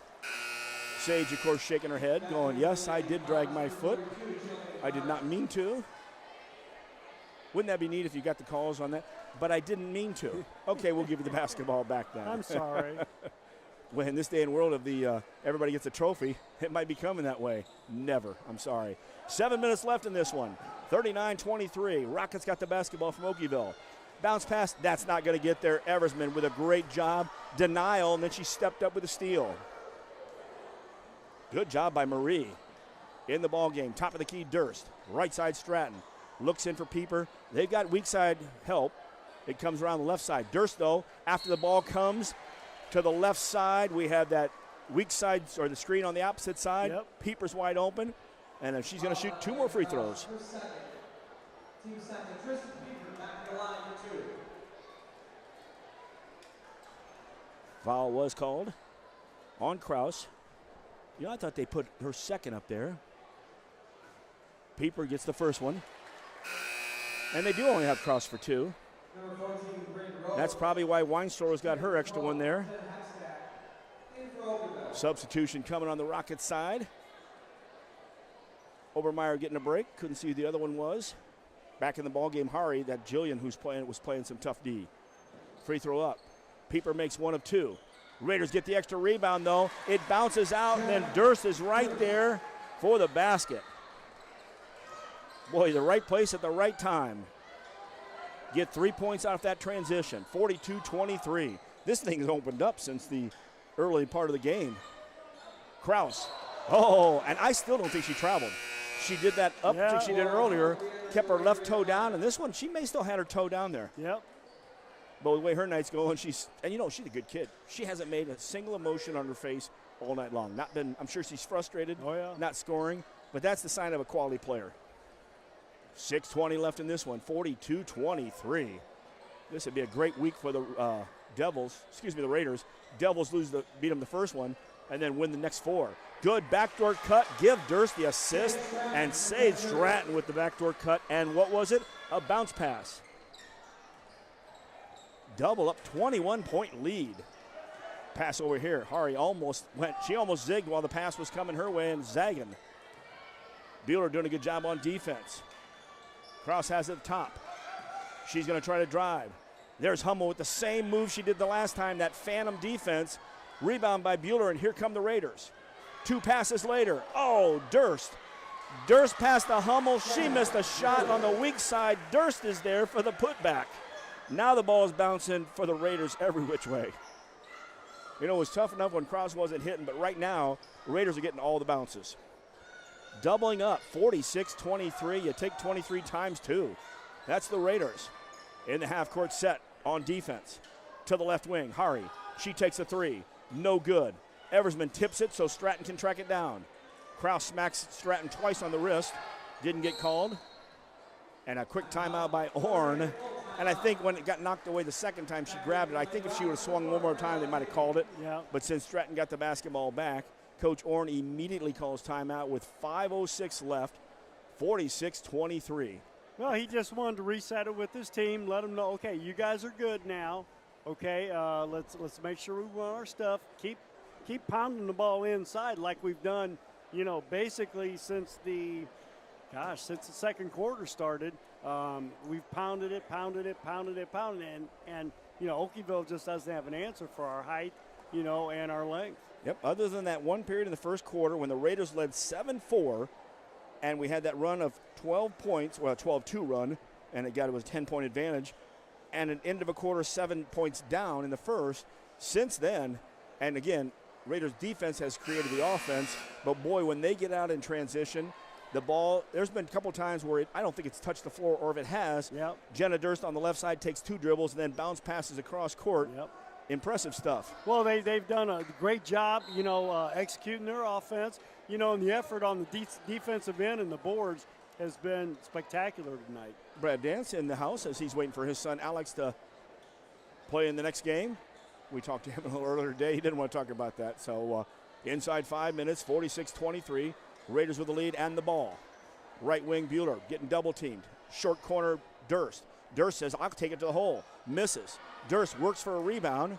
Speaker 1: Sage, of course, shaking her head, going, yes, I did drag my foot. I did not mean to. Wouldn't that be neat if you got the calls on that? But I didn't mean to. Okay, we'll give you the basketball back then.
Speaker 2: I'm sorry.
Speaker 1: Well, in this day and world of the everybody gets a trophy, it might be coming that way. Never. I'm sorry. 7 minutes left in this one. 39-23. Rockets got the basketball from Okawville. Bounce pass, that's not going to get there. Eversman with a great job. Denial, and then she stepped up with a steal. Good job by Marie. In the ball game, top of the key, Durst. Right side, Stratton. Looks in for Pieper. They've got weak side help. It comes around the left side. Durst, though, after the ball comes to the left side, we have that weak side, or the screen on the opposite side.
Speaker 2: Yep.
Speaker 1: Pieper's wide open, and she's going to shoot 2 more free throws.
Speaker 3: Team second, Tristan Pieper back to the line for 2.
Speaker 1: Foul was called on Kraus. I thought they put her second up there. Pieper gets the first one. And they do only have Kraus for 2. That's probably why Weinstoller's got her extra one there. Substitution coming on the Rockets side. Obermeyer getting a break. Couldn't see who the other one was. Back in the ballgame, Hari, that Jillian was playing some tough D. Free throw up. Pieper makes 1 of 2. Raiders get the extra rebound, though. It bounces out, and then Durst is right there for the basket. Boy, the right place at the right time. Get 3 points out of that transition. 42-23. This thing has opened up since the early part of the game. Kraus. Oh, and I still don't think she traveled. She did that up that she did earlier, kept her left toe down, and this one, she may still have her toe down there.
Speaker 2: Yep.
Speaker 1: But the way her night's going, she's a good kid. She hasn't made a single emotion on her face all night long. I'm sure she's frustrated, not scoring, but that's the sign of a quality player. 6:20 left in this one, 42-23. This would be a great week for the the Raiders. Devils beat them the first one, and then win the next 4. Good backdoor cut, give Durst the assist, and Sage Stratton with the backdoor cut, and what was it? A bounce pass. Double up, 21-point lead. Pass over here. Hari almost zigged while the pass was coming her way and zagging. Bueller doing a good job on defense. Kraus has it at the top. She's going to try to drive. There's Hummel with the same move she did the last time, that phantom defense. Rebound by Bueller, and here come the Raiders. 2 passes later. Oh, Durst. Durst passed to Hummel. She missed a shot on the weak side. Durst is there for the putback. Now the ball is bouncing for the Raiders every which way. It was tough enough when Kraus wasn't hitting, but right now, the Raiders are getting all the bounces. Doubling up, 46-23. You take 23 times 2. That's the Raiders. In the half-court set on defense. To the left wing, Hari. She takes a 3. No good. Eversman tips it so Stratton can track it down. Kraus smacks Stratton twice on the wrist. Didn't get called. And a quick timeout by Orn. And I think when it got knocked away the second time, she grabbed it. I think if she would have swung one more time, they might have called it.
Speaker 2: Yeah.
Speaker 1: But since Stratton got the basketball back, Coach Orn immediately calls timeout with 5:06 left, 46-23.
Speaker 2: Well, he just wanted to reset it with his team, let them know, okay, you guys are good now. Okay, let's make sure we run our stuff. Keep pounding the ball inside like we've done, basically since the second quarter started. We've pounded it, and Okawville just doesn't have an answer for our height, and our length.
Speaker 1: Yep, other than that one period in the first quarter when the Raiders led 7-4, and we had that run of 12 points, well, a 12-2 run, and it was a 10-point advantage, and an end of a quarter 7 points down in the first. Since then, and again, Raiders defense has created the offense, but boy, when they get out in transition, the ball, there's been a couple times where I don't think it's touched the floor, or if it has, Jenna Durst on the left side takes 2 dribbles and then bounce passes across court. Impressive stuff.
Speaker 2: Well, they've done a great job, executing their offense, and the effort on the defensive end and the boards has been spectacular tonight.
Speaker 1: Brad Dance in the house as he's waiting for his son Alex to play in the next game. We talked to him a little earlier today. He didn't want to talk about that. So inside 5 minutes, 46-23. Raiders with the lead and the ball. Right wing Bueller getting double teamed. Short corner Durst. Durst says, I'll take it to the hole. Misses. Durst works for a rebound.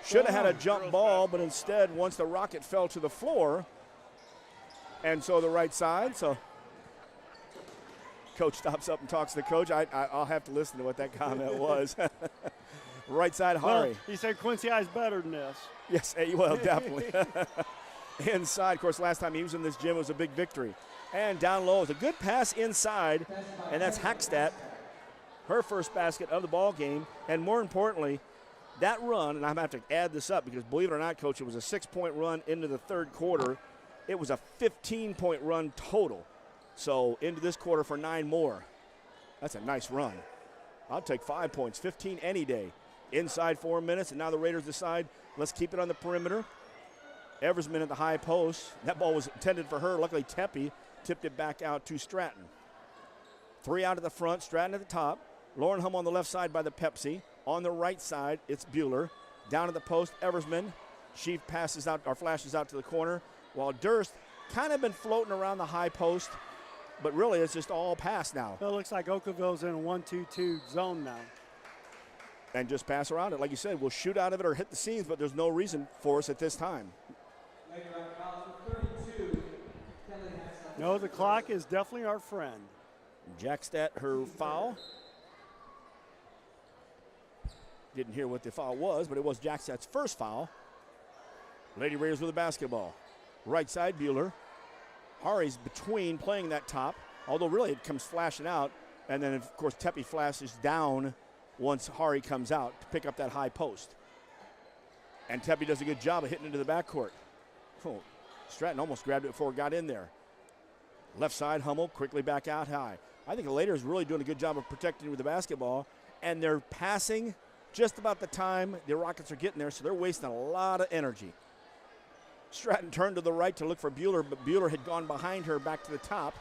Speaker 1: Should have had a jump ball, but instead, once the rocket fell to the floor, and so the right side. So coach stops up and talks to the coach. I'll have to listen to what that comment was. Right side, Hari.
Speaker 2: Well, he said Quincy Eye's better than this.
Speaker 1: Yes, well, definitely. Inside, of course, last time he was in this gym, it was a big victory. And down low is a good pass inside, and that's Hackstadt. Her first basket of the ball game, and more importantly, that run, and I'm going to have to add this up because believe it or not, Coach, it was a 6-point run into the third quarter. It was a 15-point run total. So into this quarter for 9 more. That's a nice run. I'll take 5 points, 15 any day. Inside 4 minutes, and now the Raiders decide, let's keep it on the perimeter. Eversman at the high post. That ball was intended for her. Luckily, Tepe tipped it back out to Stratton. 3 out at the front, Stratton at the top. Lauren Hum on the left side by the Pepsi. On the right side, it's Bueller. Down at the post, Eversman. She passes out or flashes out to the corner, while Durst kind of been floating around the high post, but really it's just all pass now.
Speaker 2: Well, it looks like Okawville's in a 1-2-2 zone now.
Speaker 1: And just pass around it. Like you said, we'll shoot out of it or hit the seams, but there's no reason for us at this time.
Speaker 2: No, the clock is definitely our friend.
Speaker 1: Jackstadt, her foul. Didn't hear what the foul was, but it was Jackstadt's first foul. Lady Raiders with the basketball. Right side, Bueller. Hari's between playing that top, although really it comes flashing out. And then, of course, Tepe flashes down once Hari comes out to pick up that high post. And Tepe does a good job of hitting into the backcourt. Oh, Stratton almost grabbed it before it got in there. Left side, Hummel quickly back out high. I think the Raiders really doing a good job of protecting with the basketball, and they're passing just about the time the Rockets are getting there, so they're wasting a lot of energy. Stratton turned to the right to look for Bueller, but Bueller had gone behind her back to the top,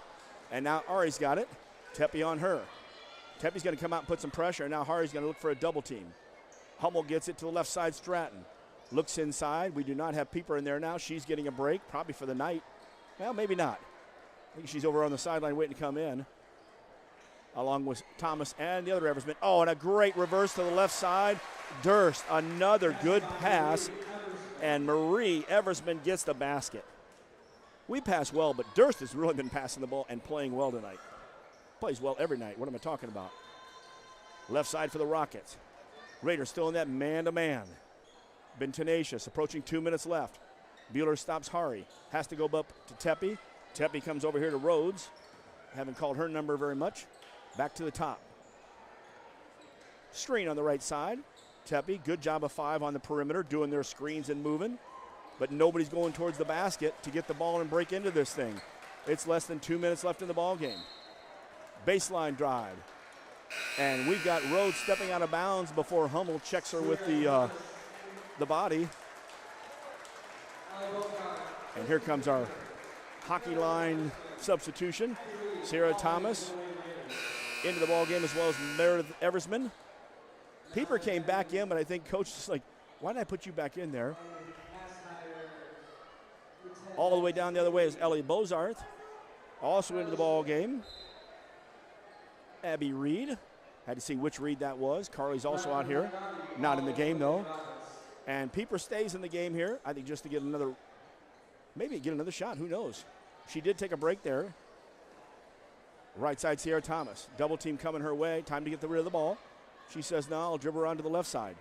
Speaker 1: and now Ari's got it. Tepe on her. Tepe's going to come out and put some pressure, and now Hari's going to look for a double team. Hummel gets it to the left side, Stratton. Looks inside. We do not have Pieper in there now. She's getting a break, probably for the night. Well, maybe not. I think she's over on the sideline waiting to come in, along with Thomas and the other Eversman. Oh, and a great reverse to the left side. Durst, another good pass, and Marie Eversman gets the basket. We pass well, but Durst has really been passing the ball and playing well tonight. Plays well every night. What am I talking about? Left side for the Rockets. Raiders still in that man-to-man. Been tenacious, approaching 2 minutes left. Bueller stops Hari. Has to go up to Tepe. Tepe comes over here to Rhodes. Haven't called her number very much. Back to the top. Screen on the right side. Tepe, good job of 5 on the perimeter, doing their screens and moving. But nobody's going towards the basket to get the ball and break into this thing. It's less than 2 minutes left in the ball game. Baseline drive. And we've got Rhodes stepping out of bounds before Hummel checks her with the body. And here comes our hockey line substitution. Sarah Thomas into the ball game, as well as Meredith Eversman. Pieper came back in, but I think coach is like, why did I put you back in there? All the way down the other way is Ellie Bozarth, also into the ball game. Abby Reed. Had to see which Reed that was. Carly's also out here. Not in the game, though. And Pieper stays in the game here, I think, just to get another, maybe get another shot. Who knows? She did take a break there. Right side, Sierra Thomas. Double team coming her way. Time to get rid of the ball. She says, no, I'll dribble around to the left side.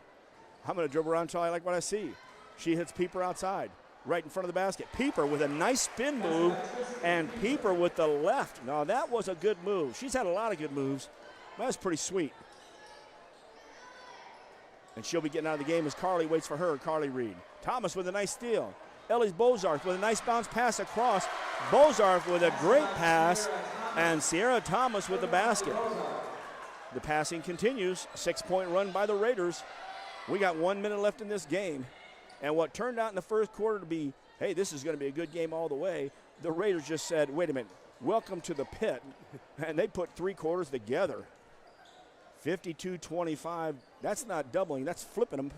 Speaker 1: I'm going to dribble around until I like what I see. She hits Pieper outside, right in front of the basket. Pieper with a nice spin move, and Pieper with the left. Now, that was a good move. She's had a lot of good moves. That was pretty sweet. And she'll be getting out of the game as Carly waits for her, Carly Reed. Thomas with a nice steal. Ellis Bozarth with a nice bounce pass across. Bozarth with a great pass, and Sierra Thomas with the basket. The passing continues. 6-point run by the Raiders. We got 1 minute left in this game. And what turned out in the first quarter to be, hey, this is going to be a good game all the way, the Raiders just said, wait a minute, welcome to the pit. And they put 3 quarters together. 52-25. That's not doubling, that's flipping them.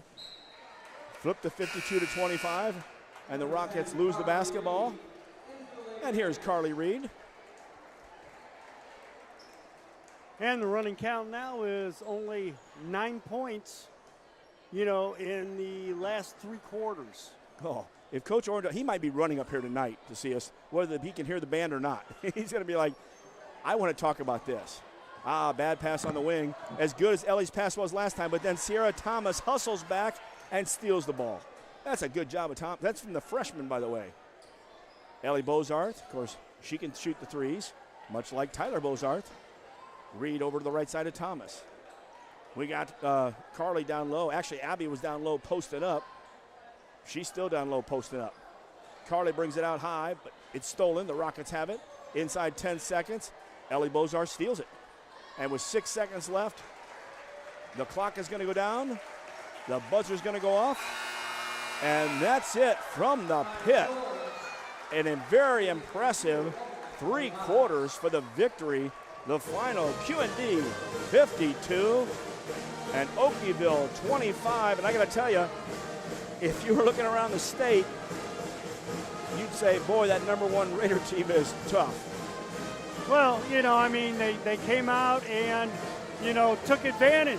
Speaker 1: Flip to 52-25. And the Rockets lose the basketball. And here's Carly Reed.
Speaker 2: And the running count now is only 9 points, you know, in the last 3 quarters.
Speaker 1: Oh, if Coach Orndorff, he might be running up here tonight to see us, whether he can hear the band or not. He's going to be like, I want to talk about this. Bad pass on the wing. As good as Ellie's pass was last time, but then Sierra Thomas hustles back and steals the ball. That's a good job of Thomas. That's from the freshman, by the way. Ellie Bozarth, of course, she can shoot the threes, much like Tyler Bozarth. Reed over to the right side of Thomas. We got Carly down low. Actually, Abby was down low, posted up. She's still down low, posted up. Carly brings it out high, but it's stolen. The Rockets have it. Inside 10 seconds, Ellie Bozarth steals it. And with 6 seconds left, the clock is going to go down. The buzzer's going to go off. And that's it from the pit. And a very impressive 3 quarters for the victory. The final, QND 52 and Okawville 25. And I got to tell you, if you were looking around the state, you'd say, boy, that #1 Raider team is tough.
Speaker 2: Well, you know, I mean, they came out and, you know, took advantage,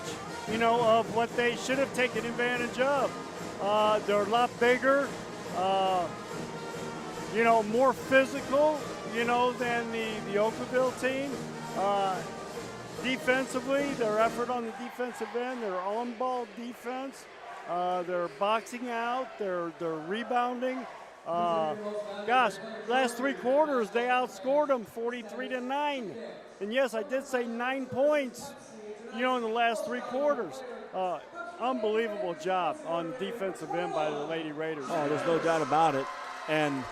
Speaker 2: you know, of what they should have taken advantage of. They're a lot bigger, you know, more physical, you know, than the Okawville team. Defensively, their effort on the defensive end, their on-ball defense, they're boxing out, they're rebounding. Gosh, last 3 quarters, they outscored them 43-9. And yes, I did say 9 points, you know, in the last 3 quarters. Unbelievable job on the defensive end by the Lady Raiders.
Speaker 1: Oh, there's no doubt about it. And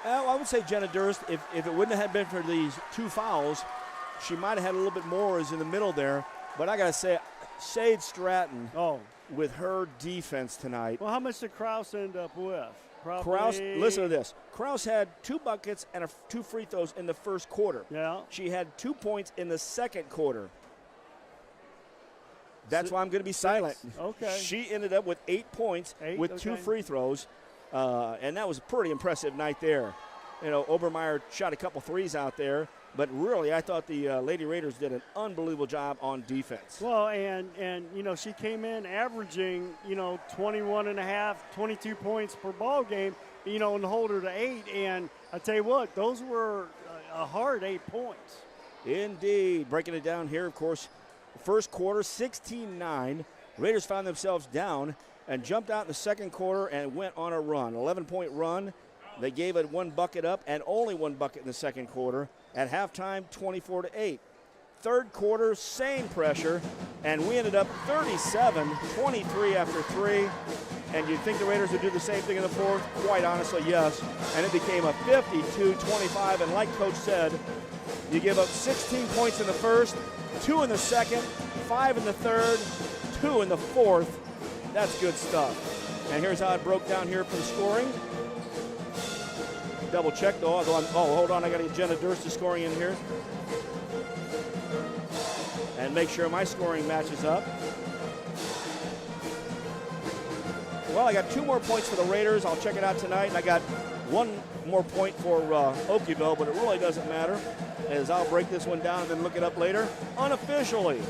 Speaker 1: I would say Jenna Durst, if it wouldn't have been for these 2 fouls, she might have had a little bit more as in the middle there. But I got to say, Sade Stratton with her defense tonight.
Speaker 2: Well, how much did Krause end up with?
Speaker 1: Krause, listen to this. Krause had 2 buckets and 2 free throws in the first quarter.
Speaker 2: Yeah.
Speaker 1: She had 2 points in the second quarter. That's why I'm going to be silent.
Speaker 2: Okay.
Speaker 1: She ended up with 8 points with 2 free throws, and that was a pretty impressive night there. You know, Obermeyer shot a couple threes out there, but really I thought the Lady Raiders did an unbelievable job on defense.
Speaker 2: Well, and you know, she came in averaging, you know, 21.5, 22 points per ball game, you know, and hold her to 8. And I tell you what, those were a hard 8 points.
Speaker 1: Indeed. Breaking it down here, of course, first quarter, 16-9. Raiders found themselves down and jumped out in the second quarter and went on a run, 11-point run. They gave it 1 bucket up and only 1 bucket in the second quarter. At halftime, 24-8. Third quarter, same pressure, and we ended up 37-23 after 3. And you'd think the Raiders would do the same thing in the fourth? Quite honestly, yes. And it became a 52-25. And like Coach said, you give up 16 points in the first, 2 in the second, 5 in the third, 2 in the fourth. That's good stuff. And here's how it broke down here for the scoring. Double check though. Hold on, I got to get Jenna Durst scoring in here. And make sure my scoring matches up. Well, I got 2 more points for the Raiders. I'll check it out tonight. And I got 1 more point for Okawville, but it really doesn't matter, as I'll break this one down and then look it up later. Unofficially,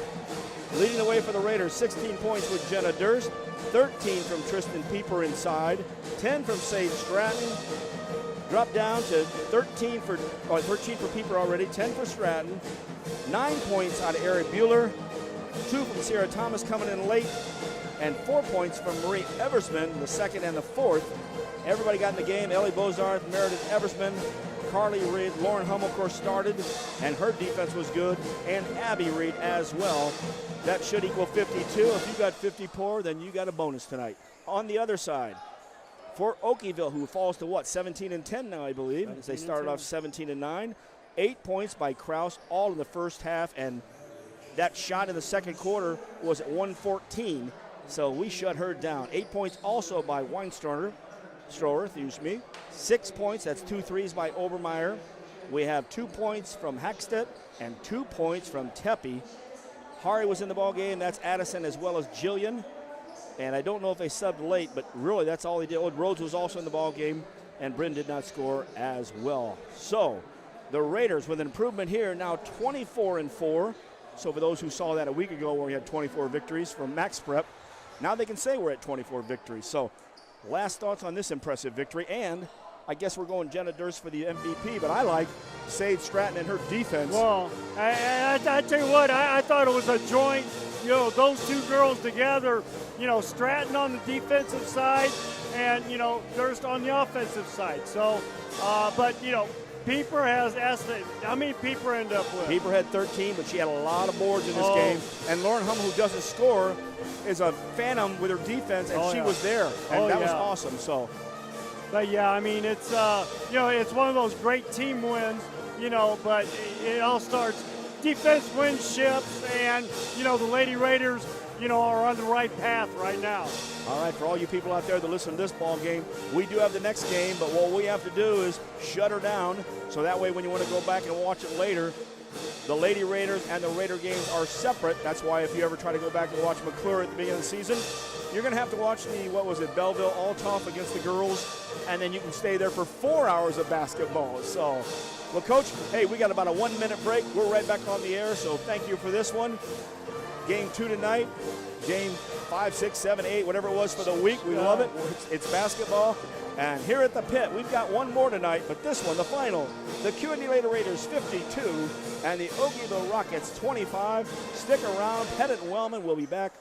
Speaker 1: leading the way for the Raiders, 16 points with Jenna Durst, 13 from Tristan Pieper inside, 10 from Sage Stratton. Drop down to 13 for Pieper already, 10 for Stratton, 9 points out of Ari Bueller, 2 from Sierra Thomas coming in late, and 4 points from Marie Eversman, the second and the fourth. Everybody got in the game. Ellie Bozarth, Meredith Eversman, Carly Reed, Lauren Hummel, of course, started, and her defense was good, and Abby Reed as well. That should equal 52. If you got 54, then you got a bonus tonight. On the other side, for Okawville, who falls to what, 17-10 now, I believe, as they started off 17-9. 8 points by Kraus, all in the first half, and that shot in the second quarter was at 114, so we shut her down. 8 points also by Weinstroher, 6 points, that's 2 threes by Obermeyer. We have 2 points from Hackstedt and 2 points from Tepe. Hari was in the ball game, that's Addison as well as Jillian. And I don't know if they subbed late, but really that's all he did. Rhodes was also in the ball game, and Bryn did not score as well. So the Raiders with an improvement here, now 24-4. So for those who saw that a week ago where we had 24 victories from Max Prep, now they can say we're at 24 victories. So last thoughts on this impressive victory, and I guess we're going Jenna Durst for the MVP, but I like Sage Stratton and her defense.
Speaker 2: Well, I tell you what, I thought it was a joint, those 2 girls together, Stratton on the defensive side and, Durst on the offensive side. So, but, Pieper has how many Pieper ended up with?
Speaker 1: Pieper had 13, but she had a lot of boards in this game. And Lauren Hummel, who doesn't score, is a phantom with her defense, and she was there. And that was awesome. So,
Speaker 2: but yeah, I mean, it's it's one of those great team wins, but it all starts. Defense wins ships, and the Lady Raiders, are on the right path right now.
Speaker 1: All right, for all you people out there that listen to this ball game, we do have the next game, but what we have to do is shut her down, so that way when you want to go back and watch it later, the Lady Raiders and the Raider games are separate. That's why if you ever try to go back and watch McClure at the beginning of the season, you're going to have to watch the, Belleville All-Tough against the girls, and then you can stay there for 4 hours of basketball. So, well, Coach, hey, we got about a 1-minute break. We're right back on the air, so thank you for this one. Game 2 tonight, game 5, 6, 7, 8, whatever it was for the week. We love it. It's basketball. And here at the pit, we've got one more tonight, but this one, the final, the QND Lady Raiders 52 and the Okawville Rockets 25. Stick around. Pettit and Wellman will be back.